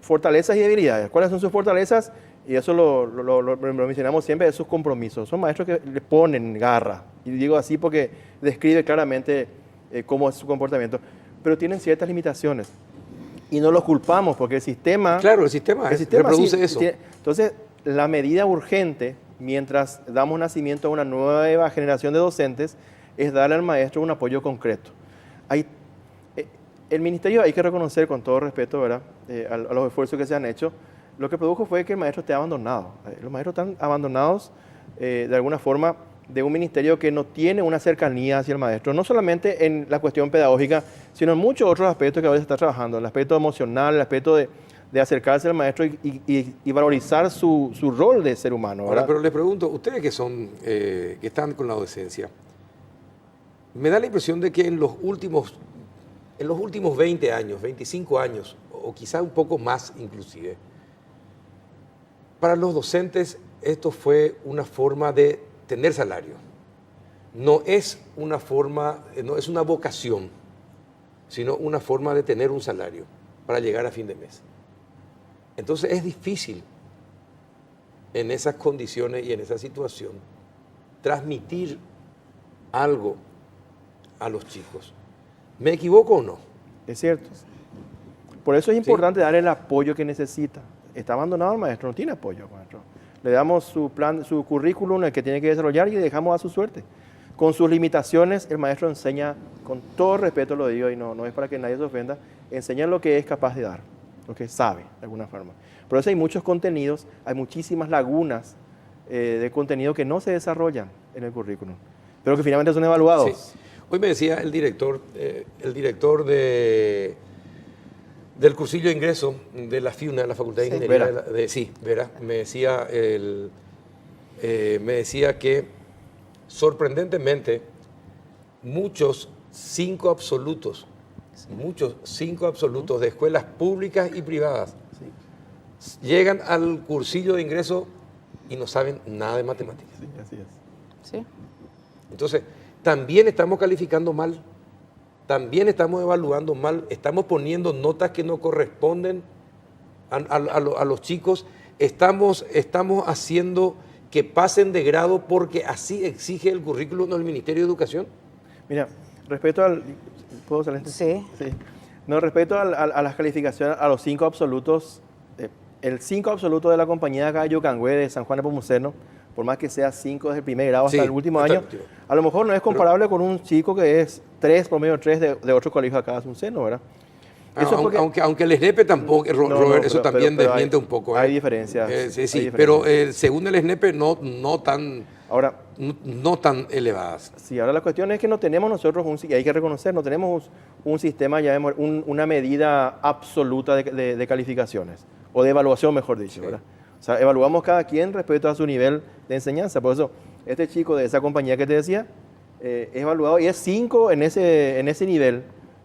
fortalezas y debilidades. ¿Cuáles son sus fortalezas? Y eso lo mencionamos siempre, de sus compromisos. Son maestros que le ponen garra, y digo así porque describe claramente cómo es su comportamiento, pero tienen ciertas limitaciones. Y no los culpamos porque el sistema... Claro, el sistema reproduce sí, eso. Entonces, la medida urgente, mientras damos nacimiento a una nueva generación de docentes, es darle al maestro un apoyo concreto. El ministerio, hay que reconocer con todo respeto, ¿verdad?, a los esfuerzos que se han hecho, lo que produjo fue que el maestro esté abandonado. Los maestros están abandonados de alguna forma de un ministerio que no tiene una cercanía hacia el maestro, no solamente en la cuestión pedagógica, sino en muchos otros aspectos que ahora se está trabajando, el aspecto emocional, el aspecto de acercarse al maestro y valorizar su rol de ser humano, ¿verdad? Ahora, pero les pregunto, ustedes que están con la docencia, me da la impresión de que en los últimos 20 años, 25 años, o quizá un poco más inclusive, para los docentes esto fue una forma de tener salario. No es una vocación, sino una forma de tener un salario para llegar a fin de mes. Entonces es difícil en esas condiciones y en esa situación transmitir algo a los chicos. ¿Me equivoco o no? Es cierto. Por eso es importante darle el apoyo que necesita. Está abandonado el maestro, no tiene apoyo, maestro. Le damos su plan, su currículum, el que tiene que desarrollar, y dejamos a su suerte. Con sus limitaciones, el maestro enseña, con todo respeto lo digo, y no es para que nadie se ofenda, enseña lo que es capaz de dar, lo que sabe, de alguna forma. Por eso hay muchos contenidos, hay muchísimas lagunas de contenido que no se desarrollan en el currículum, pero que finalmente son evaluados. Sí. Hoy me decía el director del cursillo de ingreso de la FIUNA, de la Facultad de Ingeniería, Vera. me decía que sorprendentemente muchos 5 absolutos de escuelas públicas y privadas llegan al cursillo de ingreso y no saben nada de matemáticas. Sí, así es. Sí. Entonces, también estamos calificando mal, también estamos evaluando mal, estamos poniendo notas que no corresponden a los chicos, estamos haciendo que pasen de grado porque así exige el currículum del Ministerio de Educación. Mira, respecto al... ¿Puedo salir? Sí. Sí. No, respecto a las calificaciones, a los 5 absolutos, el 5 absoluto de la compañía acá de Yucangüe, de San Juan de Pomuceno, por más que sea 5 desde el primer grado hasta Sí, el último hasta año, el último. a lo mejor no es comparable con un chico que es 3, promedio 3 de otro colegio acá de Azuceno, ¿verdad? Eso es porque- aunque el SNEP tampoco, No, Robert, no, eso pero también hay- desmiente un poco. Hay diferencias. Sí, hay sí, diferencias. pero según el SNEP no tan Ahora, no tan elevadas. sí, ahora la cuestión es que no tenemos nosotros, y hay que reconocer, no tenemos un sistema, una medida absoluta de calificaciones, o de evaluación, mejor dicho, Sí. ¿verdad? O sea, evaluamos cada quien respecto a su nivel de enseñanza. Por eso, este chico de esa compañía que te decía, es evaluado y es 5 en ese nivel,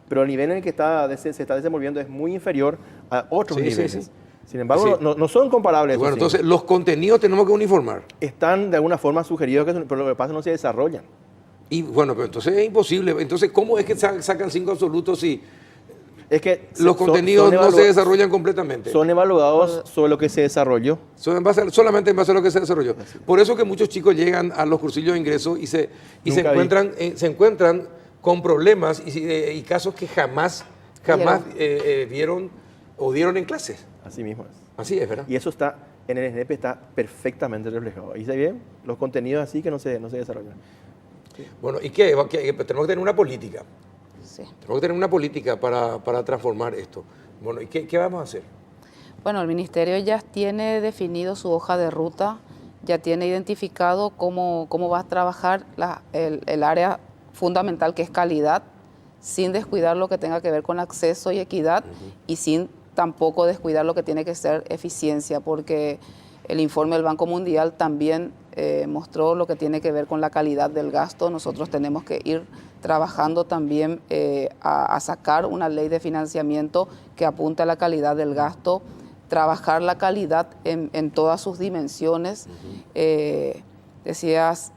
pero el nivel en el que se está desenvolviendo es muy inferior a otros Sí, sí, niveles. sí. Sin embargo, Sí. no son comparables. Bueno, esos cinco. entonces los contenidos tenemos que uniformar. Están de alguna forma sugeridos, pero lo que pasa es que no se desarrollan. Y bueno, pero entonces es imposible. Entonces, ¿cómo es que sacan 5 absolutos si Es que los contenidos no se desarrollan desarrollan completamente? son evaluados sobre lo que se desarrolló. Son solamente en base a lo que se desarrolló. Por eso que muchos chicos llegan a los cursillos de ingreso y se Nunca encuentran con problemas y casos que jamás vieron o dieron en clases. Así mismo es. Así es, ¿verdad? Y eso está, en el SNEP está perfectamente reflejado. Ahí se ven los contenidos así que no se desarrollan. Bueno, ¿y qué? Tenemos que tener una política. Sí. Tenemos que tener una política para transformar esto. Bueno, ¿y qué vamos a hacer? Bueno, el Ministerio ya tiene definido su hoja de ruta, ya tiene identificado cómo va a trabajar el área fundamental que es calidad, sin descuidar lo que tenga que ver con acceso y equidad y sin tampoco descuidar lo que tiene que ser eficiencia, porque el informe del Banco Mundial también mostró lo que tiene que ver con la calidad del gasto. Nosotros tenemos que ir trabajando también a sacar una ley de financiamiento que apunte a la calidad del gasto, trabajar la calidad en todas sus dimensiones. Decías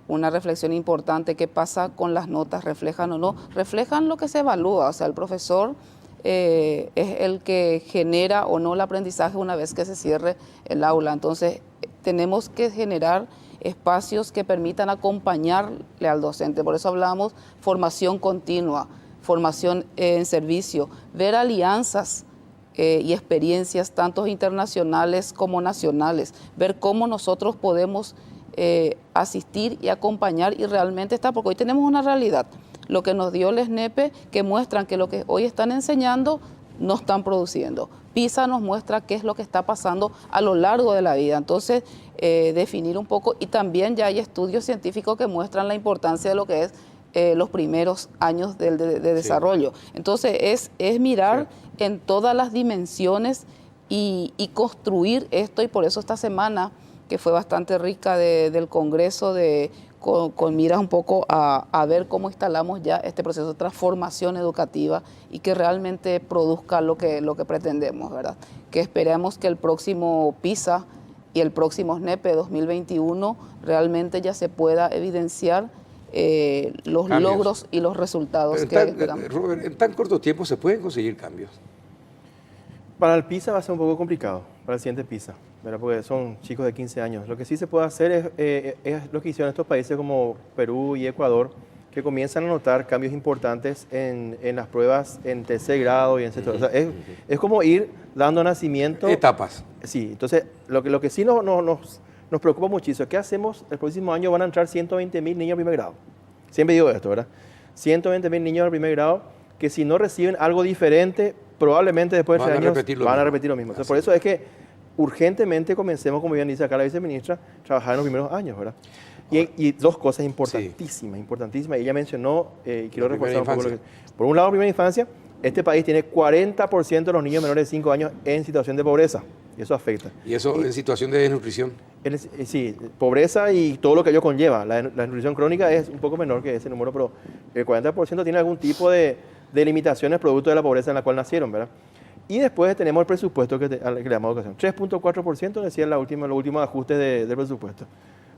una reflexión importante, ¿qué pasa con las notas? ¿Reflejan o no? Reflejan lo que se evalúa, o sea, el profesor es el que genera o no el aprendizaje una vez que se cierre el aula. Entonces, tenemos que generar espacios que permitan acompañarle al docente. Por eso hablamos formación continua, formación en servicio, ver alianzas y experiencias tanto internacionales como nacionales, ver cómo nosotros podemos asistir y acompañar y realmente estar, porque hoy tenemos una realidad, lo que nos dio el SNEP, que muestran que lo que hoy están enseñando no están produciendo. PISA nos muestra qué es lo que está pasando a lo largo de la vida. Entonces, definir un poco, y también ya hay estudios científicos que muestran la importancia de lo que es los primeros años de desarrollo. Entonces, es mirar en todas las dimensiones y construir esto, y por eso esta semana, que fue bastante rica del Congreso, con miras un poco a ver cómo instalamos ya este proceso de transformación educativa y que realmente produzca lo que pretendemos, ¿verdad? Que esperemos que el próximo PISA y el próximo SNEP 2021 realmente ya se pueda evidenciar los Cambios. logros y los resultados que esperamos. Robert, en tan corto tiempo se pueden conseguir cambios. Para el PISA va a ser un poco complicado, para el siguiente PISA, ¿verdad? Porque son chicos de 15 años. Lo que sí se puede hacer es lo que hicieron estos países como Perú y Ecuador, que comienzan a notar cambios importantes en las pruebas en tercer grado y en sexto. O sea, es como ir dando nacimiento. Etapas. Sí, entonces lo que sí nos preocupa muchísimo es qué hacemos el próximo año. Van a entrar 120.000 niños al primer grado. Siempre digo esto, ¿verdad? 120.000 niños al primer grado que si no reciben algo diferente, probablemente después de 3 años van a repetir lo mismo. Entonces, por eso es que urgentemente comencemos, como bien dice acá la viceministra, a trabajar en los primeros años, ¿verdad? Y dos cosas importantísimas. Ella mencionó, y quiero La primera reforzar un poco infancia. por un lado, primera infancia, este país tiene 40% de los niños menores de 5 años en situación de pobreza, y eso afecta. Y eso en situación de desnutrición. Sí, pobreza y todo lo que ello conlleva. La desnutrición crónica es un poco menor que ese número, pero el 40% tiene algún tipo de limitaciones producto de la pobreza en la cual nacieron, ¿verdad? Y después tenemos el presupuesto al que le damos educación. 3.4% decían los últimos ajustes del presupuesto.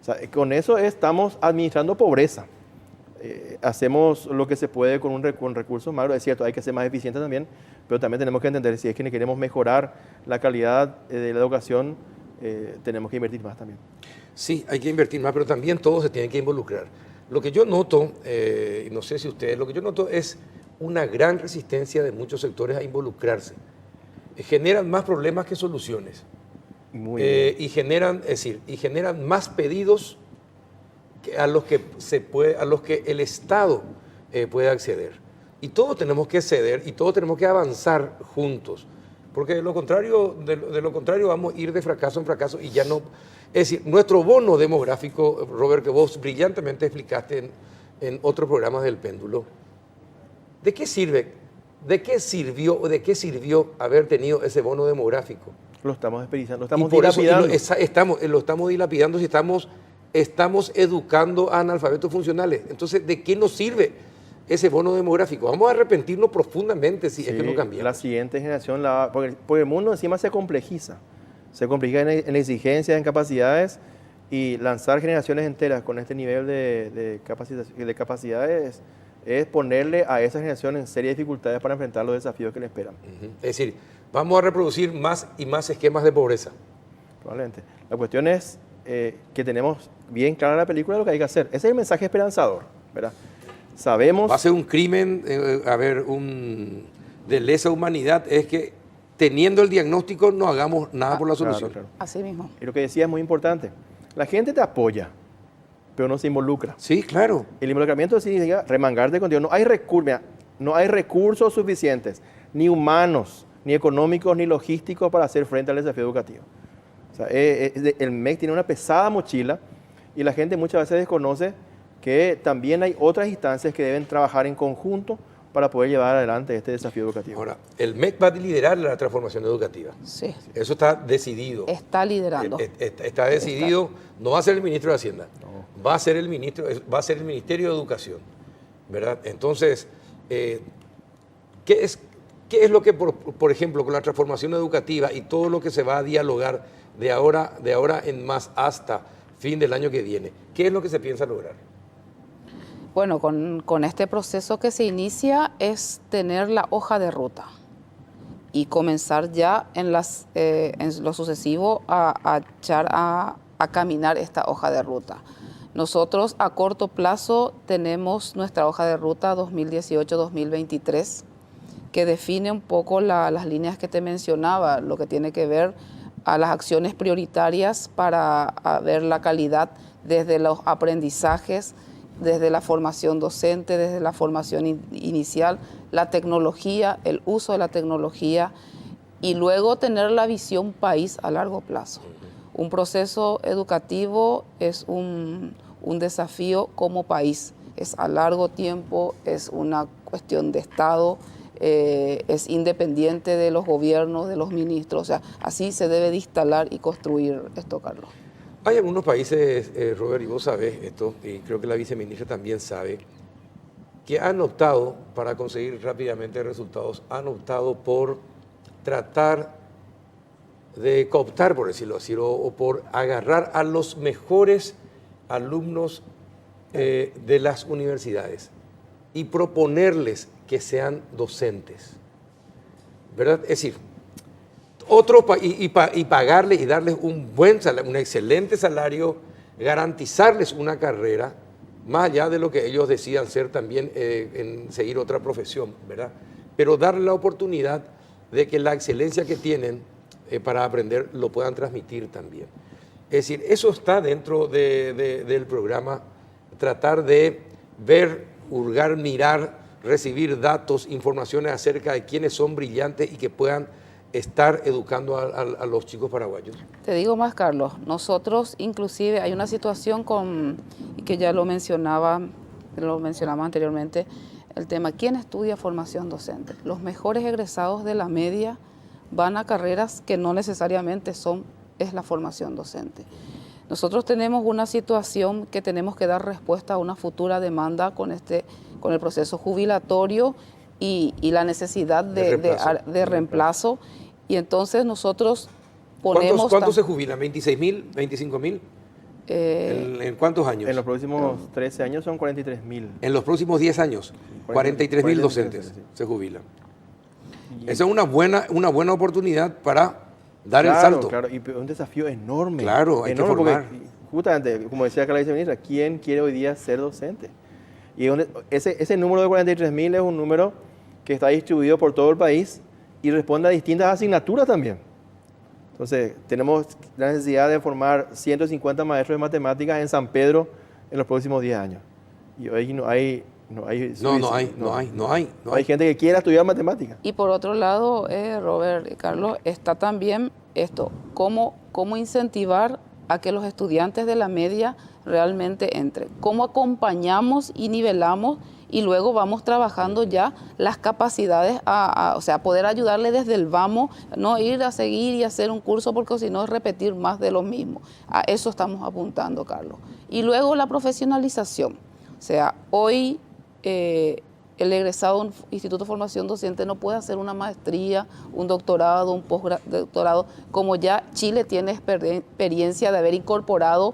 O sea, con eso estamos administrando pobreza. Hacemos lo que se puede con recursos magros. Es cierto, hay que ser más eficientes también, pero también tenemos que entender si es que queremos mejorar la calidad de la educación, tenemos que invertir más también. Sí, hay que invertir más, pero también todos se tienen que involucrar. Lo que yo noto, y no sé si ustedes, lo que yo noto es una gran resistencia de muchos sectores a involucrarse. Generan más problemas que soluciones. Muy bien. Y generan más pedidos a los que el Estado puede acceder. Y todos tenemos que ceder y todos tenemos que avanzar juntos. Porque de lo contrario vamos a ir de fracaso en fracaso y ya no. Es decir, nuestro bono demográfico, Robert, que vos brillantemente explicaste en otros programas del péndulo, ¿de qué sirve? ¿De qué sirvió haber tenido ese bono demográfico? Lo estamos desperdiciando, lo estamos Y por eso, dilapidando. lo estamos dilapidando si estamos educando a analfabetos funcionales. Entonces, ¿de qué nos sirve ese bono demográfico? Vamos a arrepentirnos profundamente si es que no cambiamos. La siguiente generación, porque el mundo encima se complejiza en exigencias, en capacidades, y lanzar generaciones enteras con este nivel de capacidades es ponerle a esa generación en serias dificultades para enfrentar los desafíos que le esperan. Es decir, vamos a reproducir más y más esquemas de pobreza. Probablemente. La cuestión es que tenemos bien clara la película de lo que hay que hacer. Ese es el mensaje esperanzador, ¿verdad? Sabemos... Va a ser un crimen, de lesa humanidad, es que teniendo el diagnóstico no hagamos nada por la solución. Claro. Así mismo. Y lo que decía es muy importante. La gente te apoya, pero no se involucra. Sí, claro. El involucramiento significa remangarte contigo. No hay recursos suficientes, ni humanos, ni económicos, ni logísticos para hacer frente al desafío educativo. O sea, el MEC tiene una pesada mochila y la gente muchas veces desconoce que también hay otras instancias que deben trabajar en conjunto para poder llevar adelante este desafío educativo. Ahora, el MEC va a liderar la transformación educativa. Sí. Eso está decidido. Está liderando. Está decidido. No va a ser el ministro de Hacienda. No. Va a ser el Ministerio de Educación, ¿verdad? Entonces, ¿qué es lo que, por ejemplo, con la transformación educativa y todo lo que se va a dialogar de ahora en más hasta fin del año que viene, qué es lo que se piensa lograr? Bueno, con este proceso que se inicia es tener la hoja de ruta y comenzar ya en lo sucesivo a caminar esta hoja de ruta. Nosotros a corto plazo tenemos nuestra hoja de ruta 2018-2023 que define un poco las líneas que te mencionaba, lo que tiene que ver a las acciones prioritarias para ver la calidad desde los aprendizajes, desde la formación docente, desde la formación inicial, la tecnología, el uso de la tecnología y luego tener la visión país a largo plazo. Un proceso educativo es un desafío como país, es a largo tiempo, es una cuestión de Estado, es independiente de los gobiernos, de los ministros, o sea, así se debe de instalar y construir esto, Carlos. Hay algunos países, Robert, y vos sabés esto, y creo que la viceministra también sabe, que han optado, para conseguir rápidamente resultados, han optado por tratar de cooptar, por decirlo así, o por agarrar a los mejores alumnos de las universidades y proponerles que sean docentes, ¿verdad? Es decir, y pagarle y darles un buen salario, un excelente salario, garantizarles una carrera, más allá de lo que ellos decidan ser también en seguir otra profesión, ¿verdad? Pero darle la oportunidad de que la excelencia que tienen para aprender lo puedan transmitir también. Es decir, eso está dentro del programa, tratar de ver, hurgar, mirar, recibir datos, informaciones acerca de quiénes son brillantes y que puedan estar educando a los chicos paraguayos. Te digo más, Carlos, nosotros inclusive hay una situación que ya lo mencionamos anteriormente, el tema, ¿quién estudia formación docente? Los mejores egresados de la media van a carreras que no necesariamente es la formación docente. Nosotros tenemos una situación que tenemos que dar respuesta a una futura demanda con el proceso jubilatorio y la necesidad de reemplazo. Y entonces nosotros ponemos... ¿Cuántos se jubilan? ¿26.000? ¿25.000? ¿En cuántos años? En los próximos 13 años son 43.000. En los próximos 10 años, 43.000 docentes se jubilan. Esa es una buena oportunidad para dar el salto. Claro, y un desafío enorme. Claro, hay que formar. Porque, justamente, como decía acá la viceministra, ¿quién quiere hoy día ser docente? Y ese número de 43.000 es un número que está distribuido por todo el país y responde a distintas asignaturas también. Entonces, tenemos la necesidad de formar 150 maestros de matemáticas en San Pedro en los próximos 10 años. Y hoy no hay gente que quiera estudiar matemáticas. Y por otro lado, Robert y Carlos, está también esto, cómo incentivar a que los estudiantes de la media realmente entren. Cómo acompañamos y nivelamos y luego vamos trabajando ya las capacidades, o sea, poder ayudarle desde el vamos, no ir a seguir y hacer un curso porque si no es repetir más de lo mismo. A eso estamos apuntando, Carlos. Y luego la profesionalización. O sea, hoy el egresado de un Instituto de Formación Docente no puede hacer una maestría, un doctorado, un postdoctorado, como ya Chile tiene experiencia de haber incorporado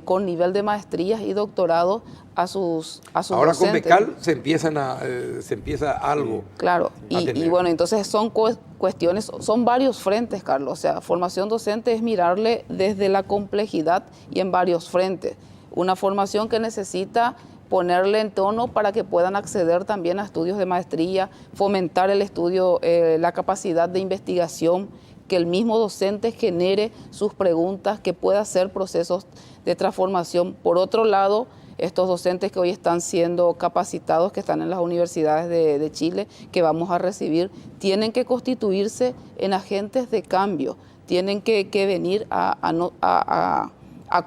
con nivel de maestrías y doctorados a sus Ahora docentes. con Becal se empieza algo. Claro, y bueno, entonces son cuestiones, son varios frentes, Carlos. O sea, formación docente es mirarle desde la complejidad y en varios frentes. Una formación que necesita ponerle en tono para que puedan acceder también a estudios de maestría, fomentar el estudio, la capacidad de investigación, que el mismo docente genere sus preguntas, que pueda hacer procesos de transformación. Por otro lado, estos docentes que hoy están siendo capacitados, que están en las universidades de Chile, que vamos a recibir, tienen que constituirse en agentes de cambio, tienen que venir a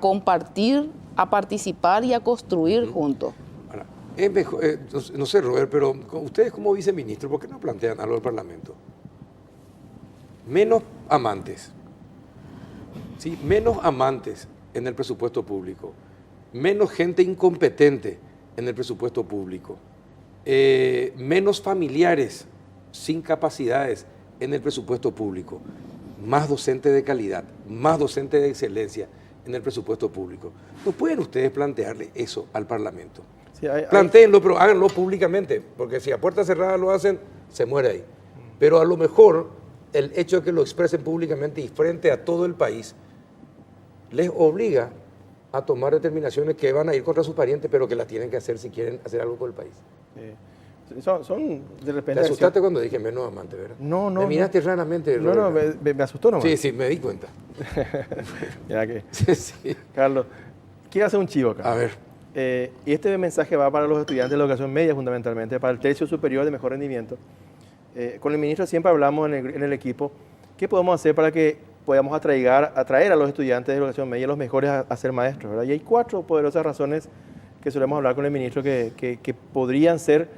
compartir, a participar y a construir juntos. Ahora, es mejor, no sé, Robert, pero ustedes como viceministro, ¿por qué no plantean algo del Parlamento? Menos amantes, ¿sí? Menos amantes en el presupuesto público, menos gente incompetente en el presupuesto público, menos familiares sin capacidades en el presupuesto público, más docentes de calidad, más docentes de excelencia en el presupuesto público. ¿No pueden ustedes plantearle eso al Parlamento? Sí, Plantéenlo, pero háganlo públicamente, porque si a puerta cerrada lo hacen, se muere ahí. Pero a lo mejor el hecho de que lo expresen públicamente y frente a todo el país les obliga a tomar determinaciones que van a ir contra sus parientes, pero que las tienen que hacer si quieren hacer algo por el país. Son de repente... Te asustaste cuando dije menos amante, ¿verdad? No. Me miraste raramente. No, me asustó nomás. Sí, me di cuenta. Mira que... Sí. Carlos, quiero hacer un chivo acá. A ver. Y este mensaje va para los estudiantes de la educación media fundamentalmente, para el tercio superior de mejor rendimiento. Con el ministro siempre hablamos en el equipo, ¿qué podemos hacer para que podamos atraer a los estudiantes de educación media los mejores a ser maestros, ¿verdad? Y hay 4 poderosas razones que solemos hablar con el ministro que podrían ser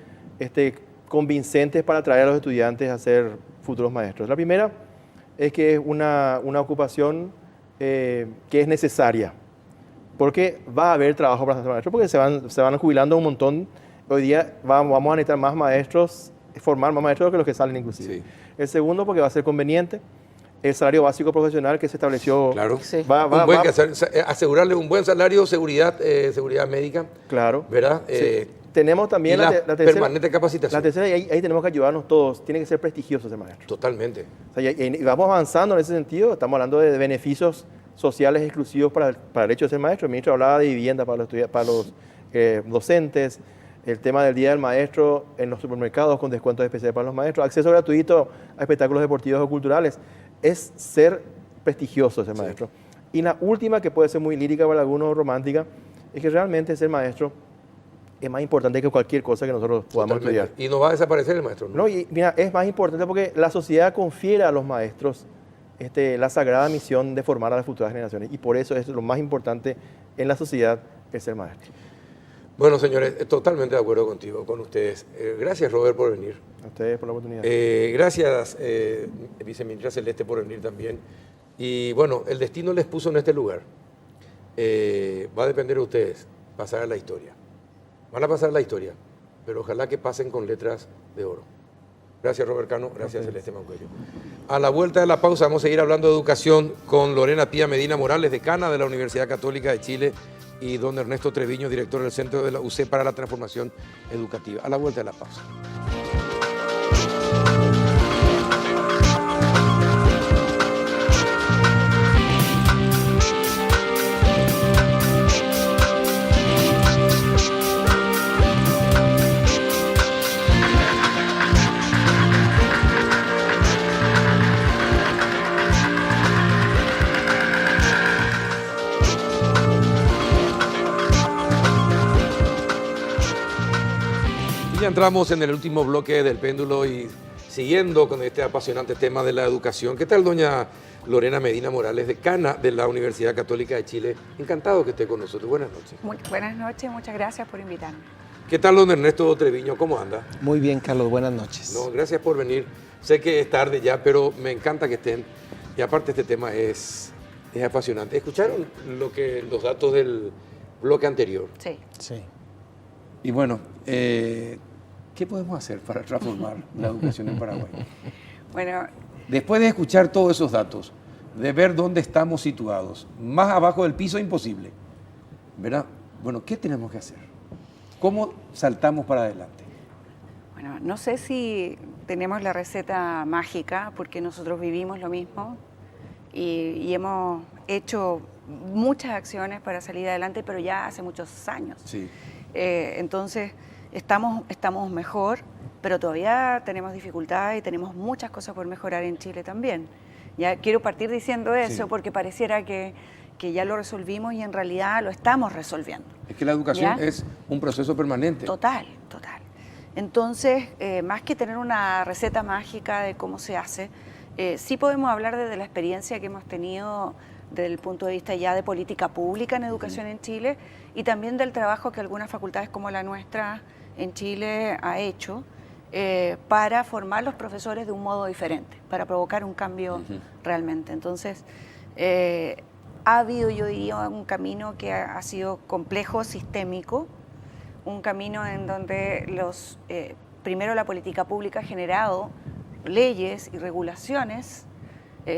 convincentes para atraer a los estudiantes a ser futuros maestros. La primera es que es una ocupación que es necesaria, porque va a haber trabajo para ser maestros, porque se van jubilando un montón. Hoy día vamos a necesitar más maestros, formar más maestros que los que salen inclusive. Sí. El segundo, porque va a ser conveniente. El salario básico profesional que se estableció. Claro. Sí. Asegurarle un buen salario, seguridad médica. Claro. ¿Verdad? Sí. Tenemos también la tercera, permanente capacitación. La tercera, y ahí tenemos que ayudarnos todos. Tiene que ser prestigioso ser maestro. Totalmente. O sea, y vamos avanzando en ese sentido. Estamos hablando de beneficios sociales exclusivos para el hecho de ser maestro. El ministro hablaba de vivienda para los docentes, el tema del Día del Maestro en los supermercados con descuentos especiales para los maestros, acceso gratuito a espectáculos deportivos o culturales. Es ser prestigioso ser maestro. Y la última, que puede ser muy lírica para algunos, romántica, es que realmente ser maestro es más importante que cualquier cosa que nosotros podamos estudiar. Y no va a desaparecer el maestro, ¿no? No, y mira, es más importante porque la sociedad confiere a los maestros la sagrada misión de formar a las futuras generaciones. Y por eso es lo más importante en la sociedad, es ser maestro. Bueno, señores, totalmente de acuerdo contigo, con ustedes. Gracias, Robert, por venir. A ustedes por la oportunidad. Gracias, viceministra Celeste, por venir también. Y bueno, el destino les puso en este lugar. Va a depender de ustedes pasar a la historia. Van a pasar a la historia. pero ojalá que pasen con letras de oro. Gracias, Robert Cano. Gracias, Celeste Mancuello. A la vuelta de la pausa vamos a seguir hablando de educación con Lorena Pía Medina Morales, decana de la Universidad Católica de Chile, y don Ernesto Treviño, director del Centro de la UC para la Transformación Educativa. A la vuelta de la pausa. Y ya entramos en el último bloque del péndulo y siguiendo con este apasionante tema de la educación. ¿Qué tal, doña Lorena Medina Morales, decana de la Universidad Católica de Chile? Encantado que esté con nosotros. Buenas noches. Muy buenas noches, muchas gracias por invitarme. ¿Qué tal, don Ernesto Treviño? ¿Cómo anda? Muy bien, Carlos, buenas noches. No, gracias por venir. Sé que es tarde ya, pero me encanta que estén. Y aparte este tema es apasionante. ¿Escucharon los datos del bloque anterior? Sí. Sí. Y bueno, ¿qué podemos hacer para transformar la educación en Paraguay? Bueno, Después de escuchar todos esos datos, de ver dónde estamos situados, más abajo del piso imposible, ¿verdad? Bueno, ¿qué tenemos que hacer? ¿Cómo saltamos para adelante? bueno, no sé si tenemos la receta mágica, porque nosotros vivimos lo mismo y hemos hecho muchas acciones para salir adelante, pero ya hace muchos años. Sí. Entonces, estamos mejor, pero todavía tenemos dificultades y tenemos muchas cosas por mejorar en Chile también. Ya quiero partir diciendo eso, Sí. porque pareciera que ya lo resolvimos y en realidad lo estamos resolviendo. Es que la educación ¿Ya? es un proceso permanente. Total, total. Entonces, más que tener una receta mágica de cómo se hace, sí podemos hablar desde la experiencia que hemos tenido desde el punto de vista ya de política pública en educación en Chile y también del trabajo que algunas facultades como la nuestra en Chile ha hecho para formar los profesores de un modo diferente, para provocar un cambio realmente. Entonces, ha habido, yo diría, un camino que ha sido complejo, sistémico, un camino en donde primero la política pública ha generado leyes y regulaciones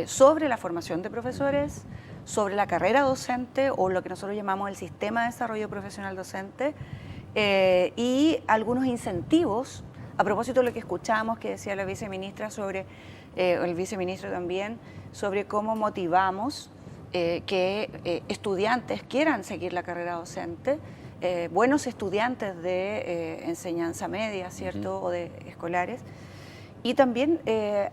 sobre la formación de profesores, sobre la carrera docente o lo que nosotros llamamos el sistema de desarrollo profesional docente y algunos incentivos, a propósito de lo que escuchábamos que decía la viceministra sobre, el viceministro también, sobre cómo motivamos que estudiantes quieran seguir la carrera docente, buenos estudiantes de enseñanza media, ¿cierto? O de escolares. Y también,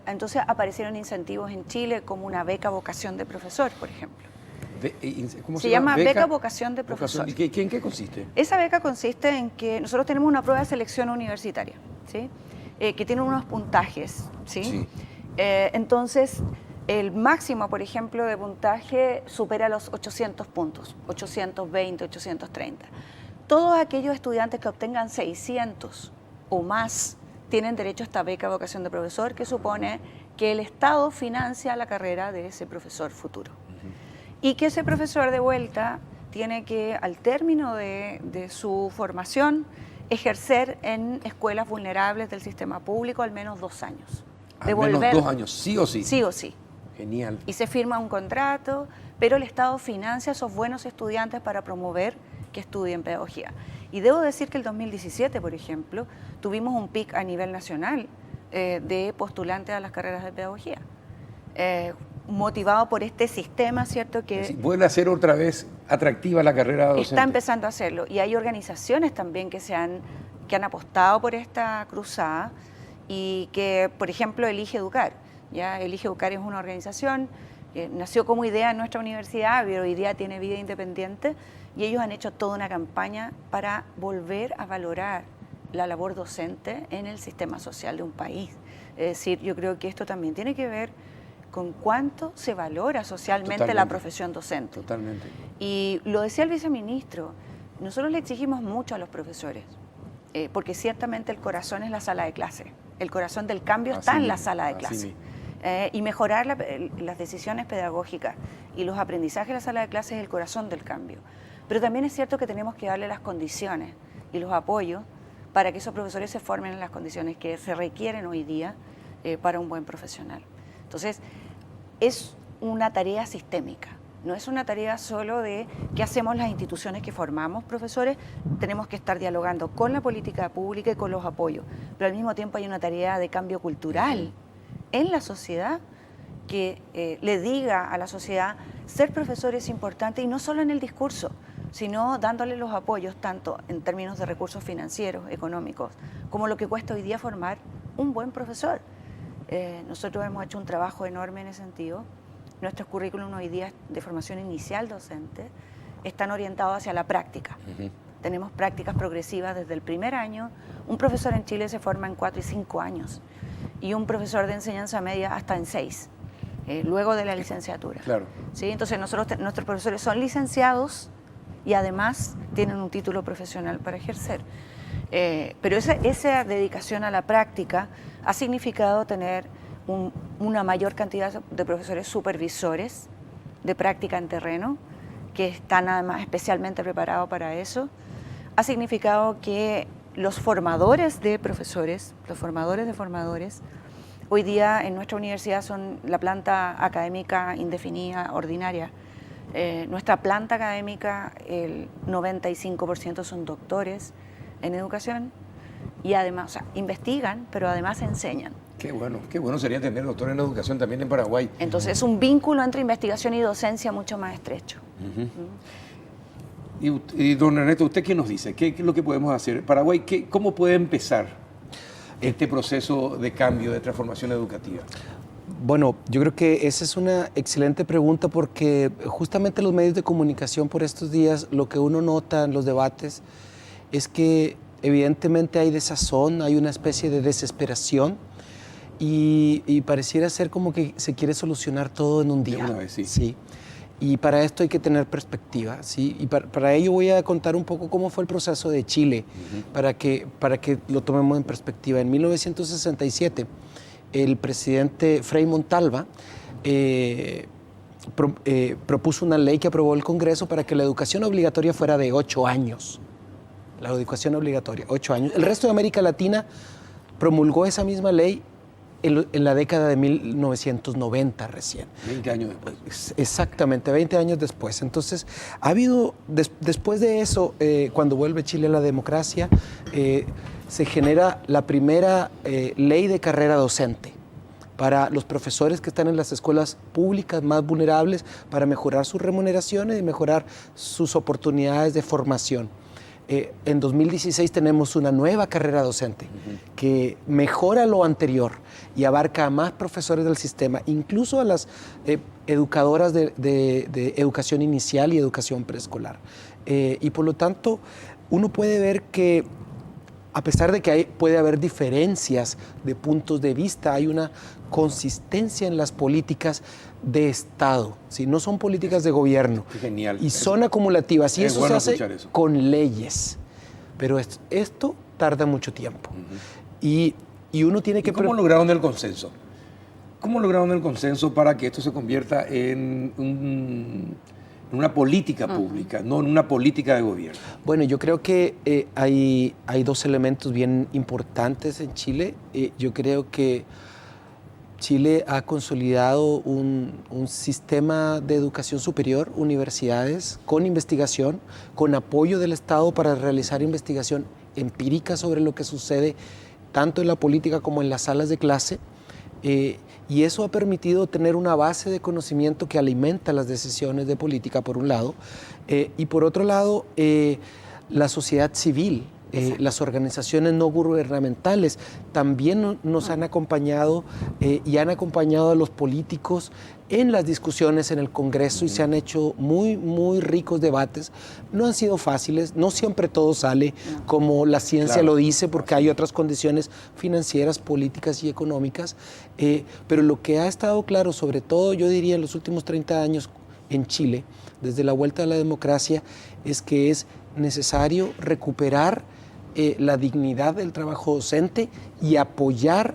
entonces, aparecieron incentivos en Chile como una beca vocación de profesor, por ejemplo. ¿Cómo Se llama beca vocación de profesor. ¿Y en qué consiste? Esa beca consiste en que nosotros tenemos una prueba de selección universitaria, ¿sí? Que tiene unos puntajes, ¿sí? Sí. Entonces, el máximo, por ejemplo, de puntaje supera los 800 puntos, 820, 830. Todos aquellos estudiantes que obtengan 600 o más tienen derecho a esta beca vocación de profesor, que supone que el Estado financia la carrera de ese profesor futuro. Y que ese profesor de vuelta tiene que, al término de su formación, ejercer en escuelas vulnerables del sistema público al menos 2 años. Al menos 2 años, sí o sí. Sí o sí. Genial. Y se firma un contrato, pero el Estado financia a esos buenos estudiantes para promover que estudien pedagogía. Y debo decir que el 2017, por ejemplo, tuvimos un pic a nivel nacional de postulantes a las carreras de pedagogía, motivado por este sistema, ¿cierto? Que Vuelve a ser otra vez atractiva la carrera docente. está empezando a hacerlo. Y hay organizaciones también que han apostado por esta cruzada y que, por ejemplo, Elige Educar. ¿Ya? Elige Educar es una organización que nació como idea en nuestra universidad, pero hoy día tiene vida independiente, y ellos han hecho toda una campaña para volver a valorar la labor docente en el sistema social de un país. Es decir, yo creo que esto también tiene que ver con cuánto se valora socialmente la Totalmente. profesión docente. Totalmente. Y lo decía el viceministro, nosotros le exigimos mucho a los profesores, porque ciertamente el corazón es la sala de clase, el corazón del cambio Así está en la mismo, sala de así clase. mismo. Y mejorar las decisiones pedagógicas y los aprendizajes en la sala de clase es el corazón del cambio. Pero también es cierto que tenemos que darle las condiciones y los apoyos para que esos profesores se formen en las condiciones que se requieren hoy día para un buen profesional. Entonces, es una tarea sistémica. No es una tarea solo de qué hacemos las instituciones que formamos profesores, tenemos que estar dialogando con la política pública y con los apoyos, pero al mismo tiempo hay una tarea de cambio cultural en la sociedad que le diga a la sociedad ser profesor es importante y no solo en el discurso, sino dándole los apoyos tanto en términos de recursos financieros, económicos, como lo que cuesta hoy día formar un buen profesor. Nosotros hemos hecho un trabajo enorme en ese sentido. Nuestros currículums hoy día de formación inicial docente están orientados hacia la práctica. Tenemos prácticas progresivas desde el primer año. Un profesor en Chile se forma en 4 y 5 años y un profesor de enseñanza media hasta en 6, luego de la licenciatura. Claro. ¿Sí? Entonces nuestros profesores son licenciados y además tienen un título profesional para ejercer. Pero esa dedicación a la práctica ha significado tener una mayor cantidad de profesores supervisores de práctica en terreno, que están además especialmente preparados para eso. Ha significado que los formadores de profesores, los formadores de formadores, hoy día en nuestra universidad son la planta académica indefinida ordinaria. Nuestra planta académica, el 95% son doctores en educación y además, o sea, investigan, pero además enseñan. Qué bueno sería tener doctor en educación también en Paraguay. Entonces es un vínculo entre investigación y docencia mucho más estrecho. Y don Ernesto, ¿usted qué nos dice? ¿Qué es lo que podemos hacer? Paraguay, ¿cómo puede empezar este proceso de cambio, de transformación educativa? Bueno, yo creo que esa es una excelente pregunta porque justamente los medios de comunicación por estos días, lo que uno nota en los debates es que evidentemente hay desazón, hay una especie de desesperación y pareciera ser como que se quiere solucionar todo en un día. De una vez, sí. Sí. Y para esto hay que tener perspectiva, ¿sí? Y para ello voy a contar un poco cómo fue el proceso de Chile, para que lo tomemos en perspectiva. En 1967, el presidente Frei Montalva propuso una ley que aprobó el Congreso para que la educación obligatoria fuera de 8 años. La educación obligatoria, 8 años. El resto de América Latina promulgó esa misma ley en la década de 1990 recién. 20 años después. Exactamente, 20 años después. Entonces, ha habido, después de eso, cuando vuelve Chile a la democracia, se genera la primera ley de carrera docente para los profesores que están en las escuelas públicas más vulnerables, para mejorar sus remuneraciones y mejorar sus oportunidades de formación. En 2016 tenemos una nueva carrera docente que mejora lo anterior y abarca a más profesores del sistema, incluso a las educadoras de educación inicial y educación preescolar. Y por lo tanto, uno puede ver que a pesar de que puede haber diferencias de puntos de vista, hay una consistencia en las políticas de Estado, ¿sí? No son políticas de gobierno. Genial. Y son acumulativas. Y eso bueno se hace eso. con leyes. Pero esto tarda mucho tiempo. Y uno tiene que... ¿Cómo lograron el consenso? ¿Cómo lograron el consenso para que esto se convierta en una política pública, no en una política de gobierno? Bueno, yo creo que hay dos elementos bien importantes en Chile. Yo creo que Chile ha consolidado un sistema de educación superior, universidades, con investigación, con apoyo del Estado para realizar investigación empírica sobre lo que sucede tanto en la política como en las salas de clase. Y eso ha permitido tener una base de conocimiento que alimenta las decisiones de política, por un lado, y por otro lado, la sociedad civil, las organizaciones no gubernamentales también nos han acompañado y han acompañado a los políticos en las discusiones en el Congreso y se han hecho muy, muy ricos debates. No han sido fáciles, no siempre todo sale como la ciencia lo dice, porque hay otras condiciones financieras, políticas y económicas, pero lo que ha estado claro, sobre todo yo diría en los últimos 30 años en Chile, desde la vuelta a la democracia, es que es necesario recuperar la dignidad del trabajo docente y apoyar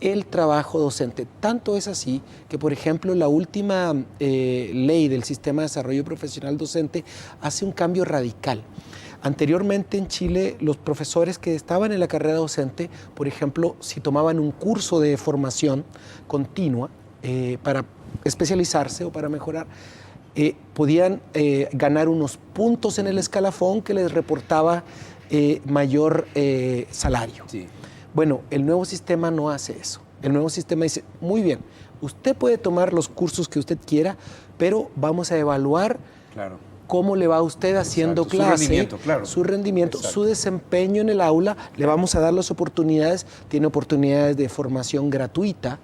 el trabajo docente. Tanto es así que, por ejemplo, la última ley del Sistema de Desarrollo Profesional Docente hace un cambio radical. Anteriormente en Chile, los profesores que estaban en la carrera docente, por ejemplo, si tomaban un curso de formación continua para especializarse o para mejorar, podían ganar unos puntos en el escalafón que les reportaba mayor salario. Sí. Bueno, el nuevo sistema no hace eso. El nuevo sistema dice, muy bien, usted puede tomar los cursos que usted quiera, pero vamos a evaluar cómo le va a usted haciendo clase, su rendimiento, su desempeño en el aula, le vamos a dar las oportunidades, tiene oportunidades de formación gratuita,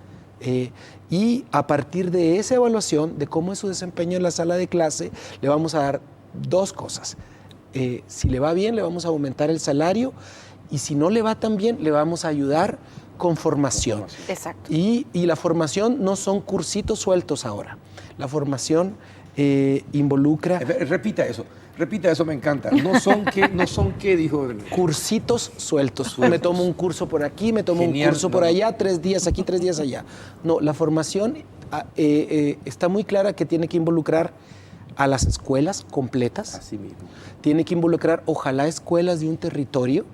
y a partir de esa evaluación de cómo es su desempeño en la sala de clase, le vamos a dar dos cosas. Si le va bien, le vamos a aumentar el salario, y si no le va tan bien, le vamos a ayudar con formación. Exacto. Y la formación no son cursitos sueltos ahora. La formación involucra... Repita eso, me encanta. No son qué, dijo. Cursitos sueltos. Me tomo un curso por aquí, me tomo un curso por allá, 3 días aquí, 3 días allá. No, la formación está muy clara que tiene que involucrar a las escuelas completas. Así mismo. Tiene que involucrar, ojalá, escuelas de un territorio,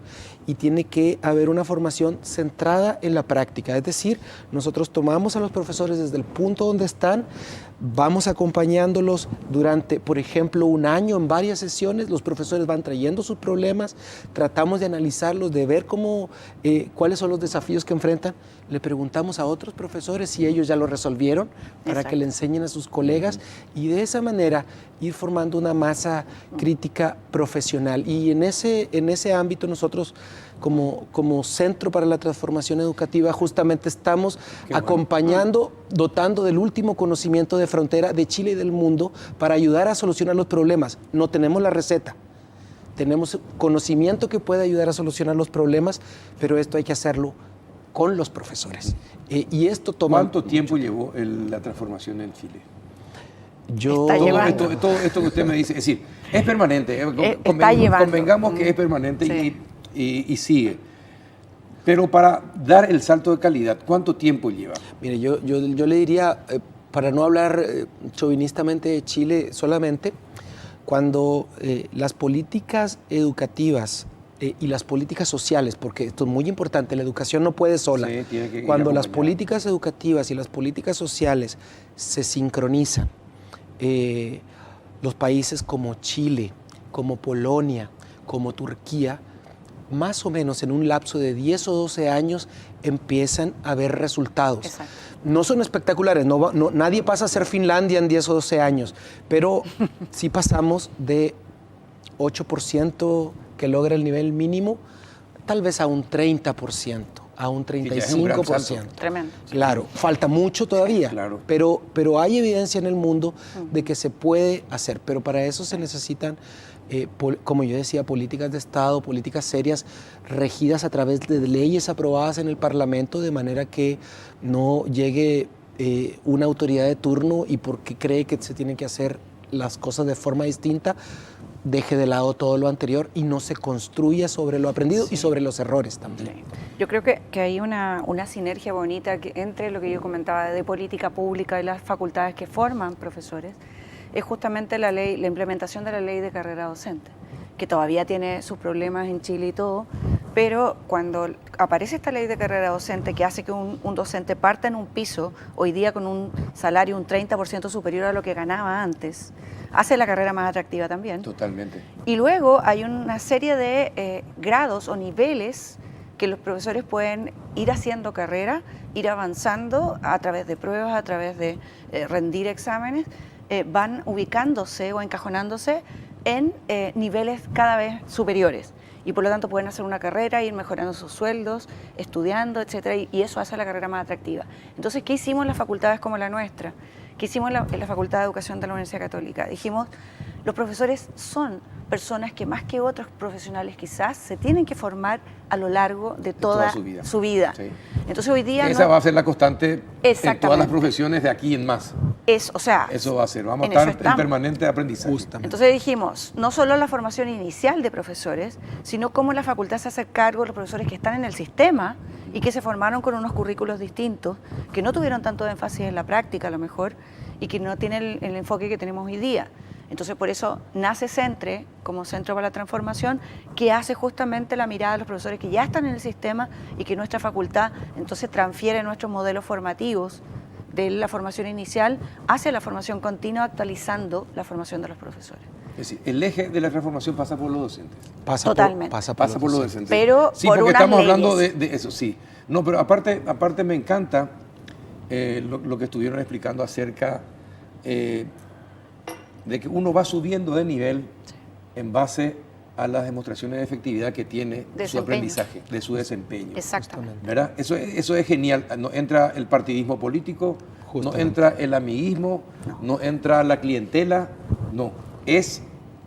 y tiene que haber una formación centrada en la práctica. Es decir, nosotros tomamos a los profesores desde el punto donde están, vamos acompañándolos durante, por ejemplo, 1 año en varias sesiones. Los profesores van trayendo sus problemas, tratamos de analizarlos, de ver cuáles son los desafíos que enfrentan. Le preguntamos a otros profesores si ellos ya lo resolvieron para que le enseñen a sus colegas, y de esa manera ir formando una masa crítica profesional. Y en ese ámbito nosotros, como Centro para la Transformación Educativa, justamente estamos acompañando, dotando del último conocimiento de frontera de Chile y del mundo para ayudar a solucionar los problemas. No tenemos la receta, tenemos conocimiento que puede ayudar a solucionar los problemas, pero esto hay que hacerlo con los profesores. Y esto toma... ¿Cuánto tiempo llevó la transformación en Chile? Todo esto que usted me dice, es decir, es permanente. Convengamos que es permanente, y sigue. Pero para dar el salto de calidad, ¿cuánto tiempo lleva? Mire, yo le diría, para no hablar chauvinistamente de Chile solamente, cuando las políticas educativas y las políticas sociales, porque esto es muy importante, la educación no puede sola. Sí, tiene que ir cuando las acompañada. políticas educativas y las políticas sociales se sincronizan, los países como Chile, como Polonia, como Turquía, más o menos en un lapso de 10 o 12 años empiezan a ver resultados. Exacto. No son espectaculares, nadie pasa a ser Finlandia en 10 o 12 años, pero sí pasamos de 8% que logra el nivel mínimo, tal vez a un 30%, a un 35%. Tremendo. Claro, falta mucho todavía, Claro. pero hay evidencia en el mundo de que se puede hacer, pero para eso se necesitan, como yo decía, políticas de Estado, políticas serias, regidas a través de leyes aprobadas en el Parlamento, de manera que no llegue una autoridad de turno y porque cree que se tienen que hacer las cosas de forma distinta, deje de lado todo lo anterior y no se construya sobre lo aprendido y sobre los errores también. Sí. Yo creo que hay una sinergia bonita entre lo que yo comentaba de política pública y las facultades que forman profesores. Es justamente la implementación de la ley de carrera docente, que todavía tiene sus problemas en Chile y todo, pero cuando aparece esta ley de carrera docente que hace que un docente parta en un piso, hoy día con un salario un 30% superior a lo que ganaba antes, hace la carrera más atractiva también. Totalmente. Y luego hay una serie de grados o niveles que los profesores pueden ir haciendo carrera, ir avanzando a través de pruebas, a través de rendir exámenes, van ubicándose o encajonándose en niveles cada vez superiores. Y por lo tanto pueden hacer una carrera, ir mejorando sus sueldos, estudiando, etcétera, y eso hace la carrera más atractiva. Entonces, ¿qué hicimos en las facultades como la nuestra? ¿Qué hicimos en la Facultad de Educación de la Universidad Católica? Dijimos, los profesores son personas que más que otros profesionales quizás se tienen que formar a lo largo de toda su vida. Sí. Entonces hoy día esa va a ser la constante en todas las Exactamente. profesiones de aquí en más. O sea, Eso va a ser, vamos a en eso estar en estamos. permanente aprendizaje. Justamente. Entonces dijimos, no solo la formación inicial de profesores, sino cómo la facultad se hace cargo de los profesores que están en el sistema y que se formaron con unos currículos distintos, que no tuvieron tanto énfasis en la práctica a lo mejor, y que no tienen el enfoque que tenemos hoy día. Entonces por eso nace CENTRE como Centro para la Transformación, que hace justamente la mirada de los profesores que ya están en el sistema y que nuestra facultad entonces transfiere nuestros modelos formativos de la formación inicial hacia la formación continua, actualizando la formación de los profesores. Es decir, el eje de la transformación pasa por los docentes. Totalmente. Pasa por los docentes. Pero sí, por porque unas estamos hablando leyes. de eso, sí. No, pero aparte me encanta lo que estuvieron explicando acerca de que uno va subiendo de nivel en base a las demostraciones de efectividad que tiene su Desempeño. aprendizaje, de su desempeño. Exactamente. ¿Verdad? Eso es genial. No entra el partidismo político, no Justamente. entra el amiguismo, no entra la clientela, no. Es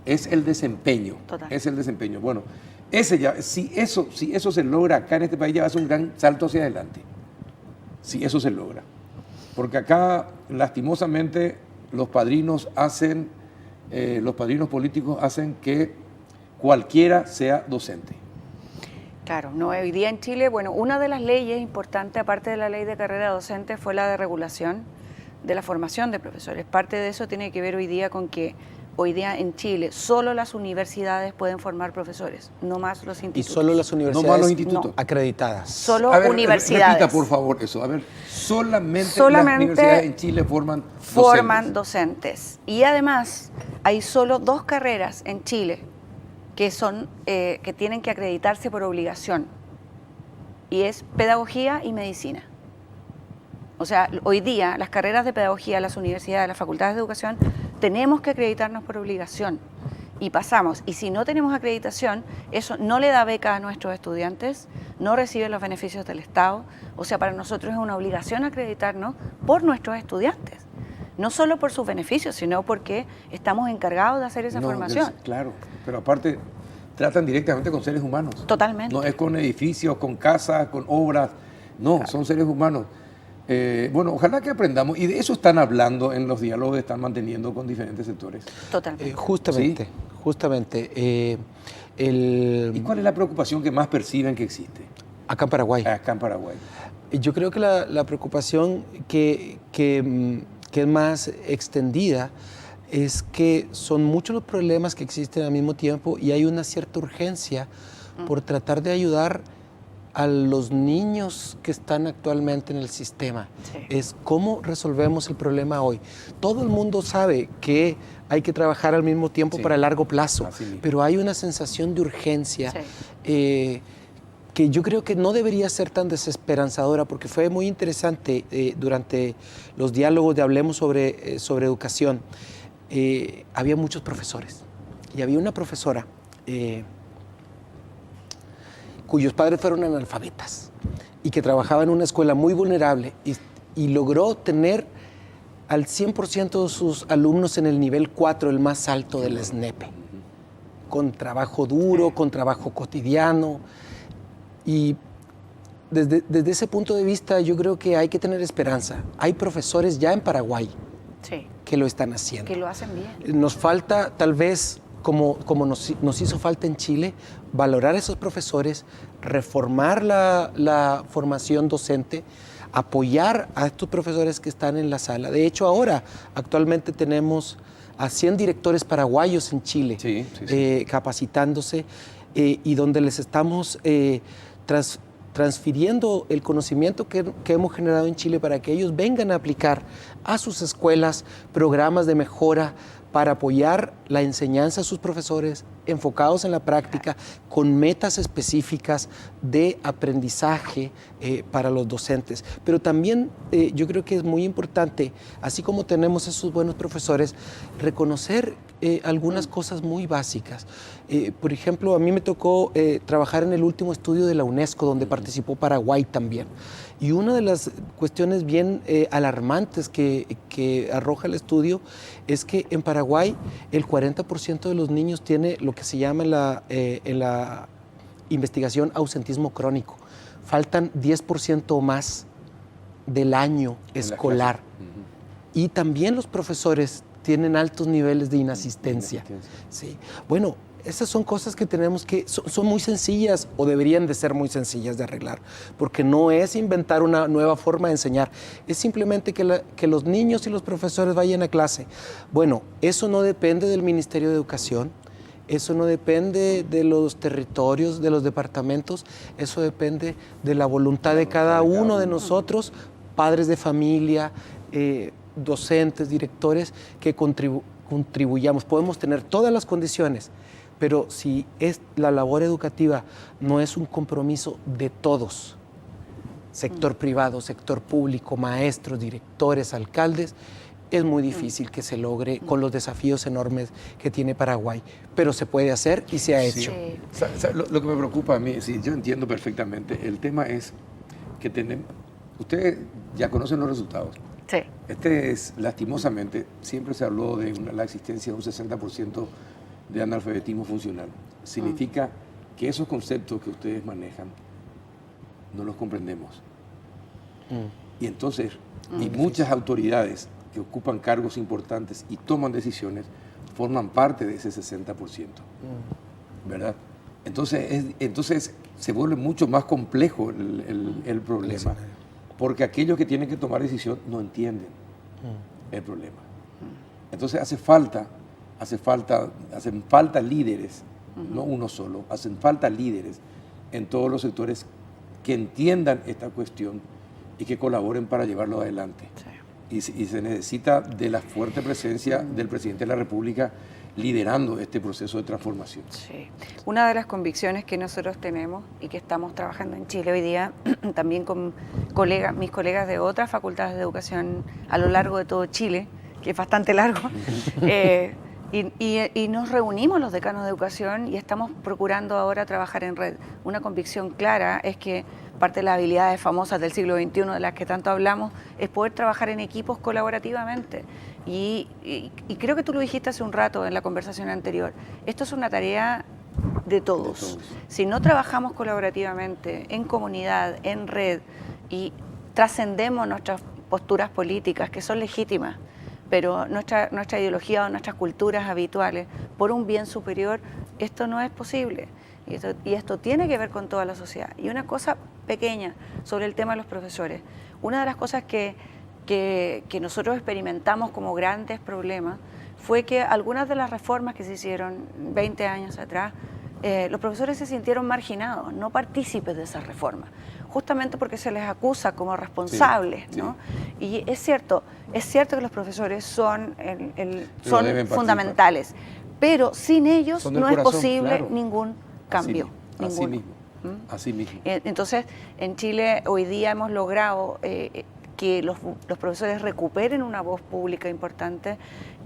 el desempeño. Total. Es el desempeño. Bueno, si eso se logra acá en este país, ya va a ser un gran salto hacia adelante. Si eso se logra. Porque acá, lastimosamente, los padrinos políticos hacen que cualquiera sea docente. Claro, no, hoy día en Chile, bueno, una de las leyes importantes, aparte de la ley de carrera docente, fue la de regulación de la formación de profesores. Parte de eso tiene que ver hoy día con que hoy día en Chile solo las universidades pueden formar profesores, no más los Y institutos. solo las No universidades más los institutos. acreditadas. Solo A ver, universidades. repita, por favor, eso. A ver, solamente las Solamente universidades en Chile forman docentes. Y además hay solo 2 carreras en Chile que son que tienen que acreditarse por obligación, y es pedagogía y medicina. O sea, hoy día las carreras de pedagogía, las universidades, las facultades de educación, tenemos que acreditarnos por obligación y pasamos. Y si no tenemos acreditación, eso no le da beca a nuestros estudiantes, no reciben los beneficios del Estado. O sea, para nosotros es una obligación acreditarnos por nuestros estudiantes. No solo por sus beneficios, sino porque estamos encargados de hacer esa formación. Claro, pero aparte tratan directamente con seres humanos. Totalmente. No es con edificios, con casas, con obras. No, Claro. son seres humanos. Bueno, ojalá que aprendamos, y de eso están hablando en los diálogos que están manteniendo con diferentes sectores. Totalmente. Justamente. ¿Y cuál es la preocupación que más perciben que existe Acá en Paraguay. acá en Paraguay? Yo creo que la preocupación que es más extendida es que son muchos los problemas que existen al mismo tiempo y hay una cierta urgencia por tratar de ayudar a los niños que están actualmente en el sistema. Sí. Es cómo resolvemos el problema hoy. Todo el mundo sabe que hay que trabajar al mismo tiempo Sí. para el largo plazo, Así mismo. pero hay una sensación de urgencia Sí. que yo creo que no debería ser tan desesperanzadora, porque fue muy interesante durante los diálogos de Hablemos sobre educación. Había muchos profesores y había una profesora cuyos padres fueron analfabetas y que trabajaba en una escuela muy vulnerable y logró tener al 100% de sus alumnos en el nivel 4, el más alto del SNEPE, con trabajo duro, con trabajo cotidiano. Y desde ese punto de vista yo creo que hay que tener esperanza. Hay profesores ya en Paraguay Sí, que lo están haciendo. que lo hacen bien. Nos falta, tal vez, como nos hizo falta en Chile, valorar a esos profesores, reformar la formación docente, apoyar a estos profesores que están en la sala. De hecho, actualmente tenemos a 100 directores paraguayos en Chile capacitándose y donde les estamos transfiriendo el conocimiento que hemos generado en Chile para que ellos vengan a aplicar a sus escuelas programas de mejora para apoyar la enseñanza a sus profesores enfocados en la práctica con metas específicas de aprendizaje para los docentes. Pero también yo creo que es muy importante, así como tenemos esos buenos profesores, reconocer algunas cosas muy básicas. Por ejemplo, a mí me tocó trabajar en el último estudio de la UNESCO, donde participó Paraguay también. Y una de las cuestiones bien alarmantes que arroja el estudio es que en Paraguay el 40% de los niños tiene lo que se llama en la investigación ausentismo crónico. Faltan 10% más del año escolar. Y también los profesores tienen altos niveles de inasistencia. Sí. Bueno, esas son cosas que tenemos que, son muy sencillas o deberían de ser muy sencillas de arreglar, porque no es inventar una nueva forma de enseñar, es simplemente que los niños y los profesores vayan a clase. Bueno, eso no depende del Ministerio de Educación, eso no depende de los territorios, de los departamentos, eso depende de la voluntad de cada uno de nosotros, padres de familia, docentes, directores, que contribuyamos. Podemos tener todas las condiciones, pero si la labor educativa no es un compromiso de todos, sector privado, sector público, maestros, directores, alcaldes, es muy difícil que se logre con los desafíos enormes que tiene Paraguay, pero se puede hacer y se ha hecho. Sí. Lo que me preocupa a mí, sí, yo entiendo perfectamente, el tema es que ustedes ya conocen los resultados. Sí. Lastimosamente, siempre se habló de la existencia de un 60% de analfabetismo funcional. Significa que esos conceptos que ustedes manejan no los comprendemos. Y entonces, y muchas autoridades que ocupan cargos importantes y toman decisiones, forman parte de ese 60%. ¿Verdad? Entonces se vuelve mucho más complejo el problema, porque aquellos que tienen que tomar decisión no entienden el problema. Entonces hacen falta líderes, no uno solo, hacen falta líderes en todos los sectores que entiendan esta cuestión y que colaboren para llevarlo adelante. Sí. Y se necesita de la fuerte presencia del presidente de la República liderando este proceso de transformación. Sí. Una de las convicciones que nosotros tenemos y que estamos trabajando en Chile hoy día, también con mis colegas de otras facultades de educación a lo largo de todo Chile, que es bastante largo, y nos reunimos los decanos de educación y estamos procurando ahora trabajar en red. Una convicción clara es que parte de las habilidades famosas del siglo XXI de las que tanto hablamos es poder trabajar en equipos colaborativamente. Y creo que tú lo dijiste hace un rato en la conversación anterior. Esto es una tarea de todos. Si no trabajamos colaborativamente, en comunidad, en red, y trascendemos nuestras posturas políticas, que son legítimas, pero nuestra ideología o nuestras culturas habituales, por un bien superior, esto no es posible. Y esto tiene que ver con toda la sociedad. Y una cosa pequeña sobre el tema de los profesores. Una de las cosas que nosotros experimentamos como grandes problemas fue que algunas de las reformas que se hicieron 20 años atrás, los profesores se sintieron marginados, no partícipes de esas reformas, justamente porque se les acusa como responsables, sí, ¿no? Sí. Y es cierto que los profesores son fundamentales, pero sin ellos no es posible, claro, ningún cambio. Así mismo. Entonces, en Chile hoy día hemos logrado que los profesores recuperen una voz pública importante.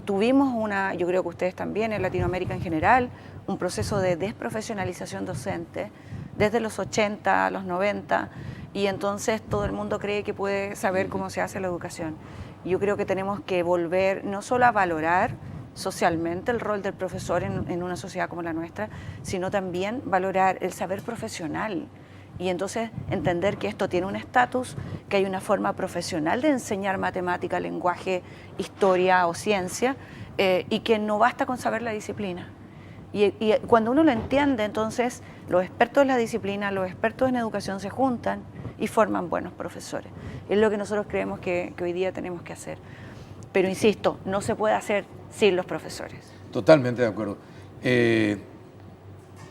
Tuvimos yo creo que ustedes también, en Latinoamérica en general, un proceso de desprofesionalización docente desde los 80 a los 90, y entonces todo el mundo cree que puede saber cómo se hace la educación. Yo creo que tenemos que volver no solo a valorar socialmente el rol del profesor en una sociedad como la nuestra, sino también valorar el saber profesional. Y entonces entender que esto tiene un estatus, que hay una forma profesional de enseñar matemática, lenguaje, historia o ciencia, y que no basta con saber la disciplina. Y cuando uno lo entiende, entonces los expertos en la disciplina, los expertos en educación se juntan y forman buenos profesores. Es lo que nosotros creemos que hoy día tenemos que hacer. Pero insisto, no se puede hacer sin los profesores. Totalmente de acuerdo.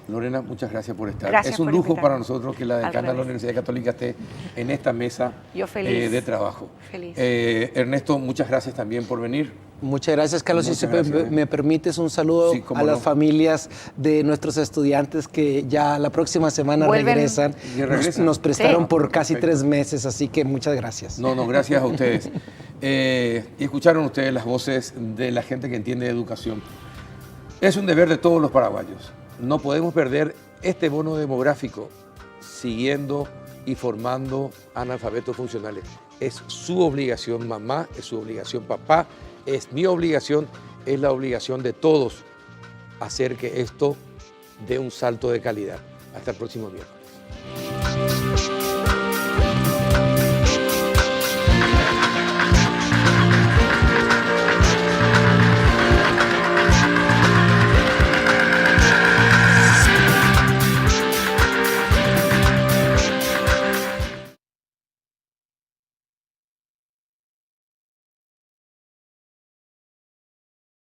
Lorena, muchas gracias por estar. Gracias es un por lujo invitarme. Para nosotros que la decana de la Universidad Católica esté en esta mesa de trabajo. Feliz. Ernesto, muchas gracias también por venir. Muchas gracias, Carlos. Muchas si gracias. me permites un saludo a las familias de nuestros estudiantes que ya la próxima semana regresan. Nos prestaron por casi 3 meses, así que muchas gracias. No, gracias a ustedes. Y escucharon ustedes las voces de la gente que entiende de educación. Es un deber de todos los paraguayos. No podemos perder este bono demográfico siguiendo y formando analfabetos funcionales. Es su obligación, mamá, es su obligación, papá, es mi obligación, es la obligación de todos hacer que esto dé un salto de calidad. Hasta el próximo miércoles.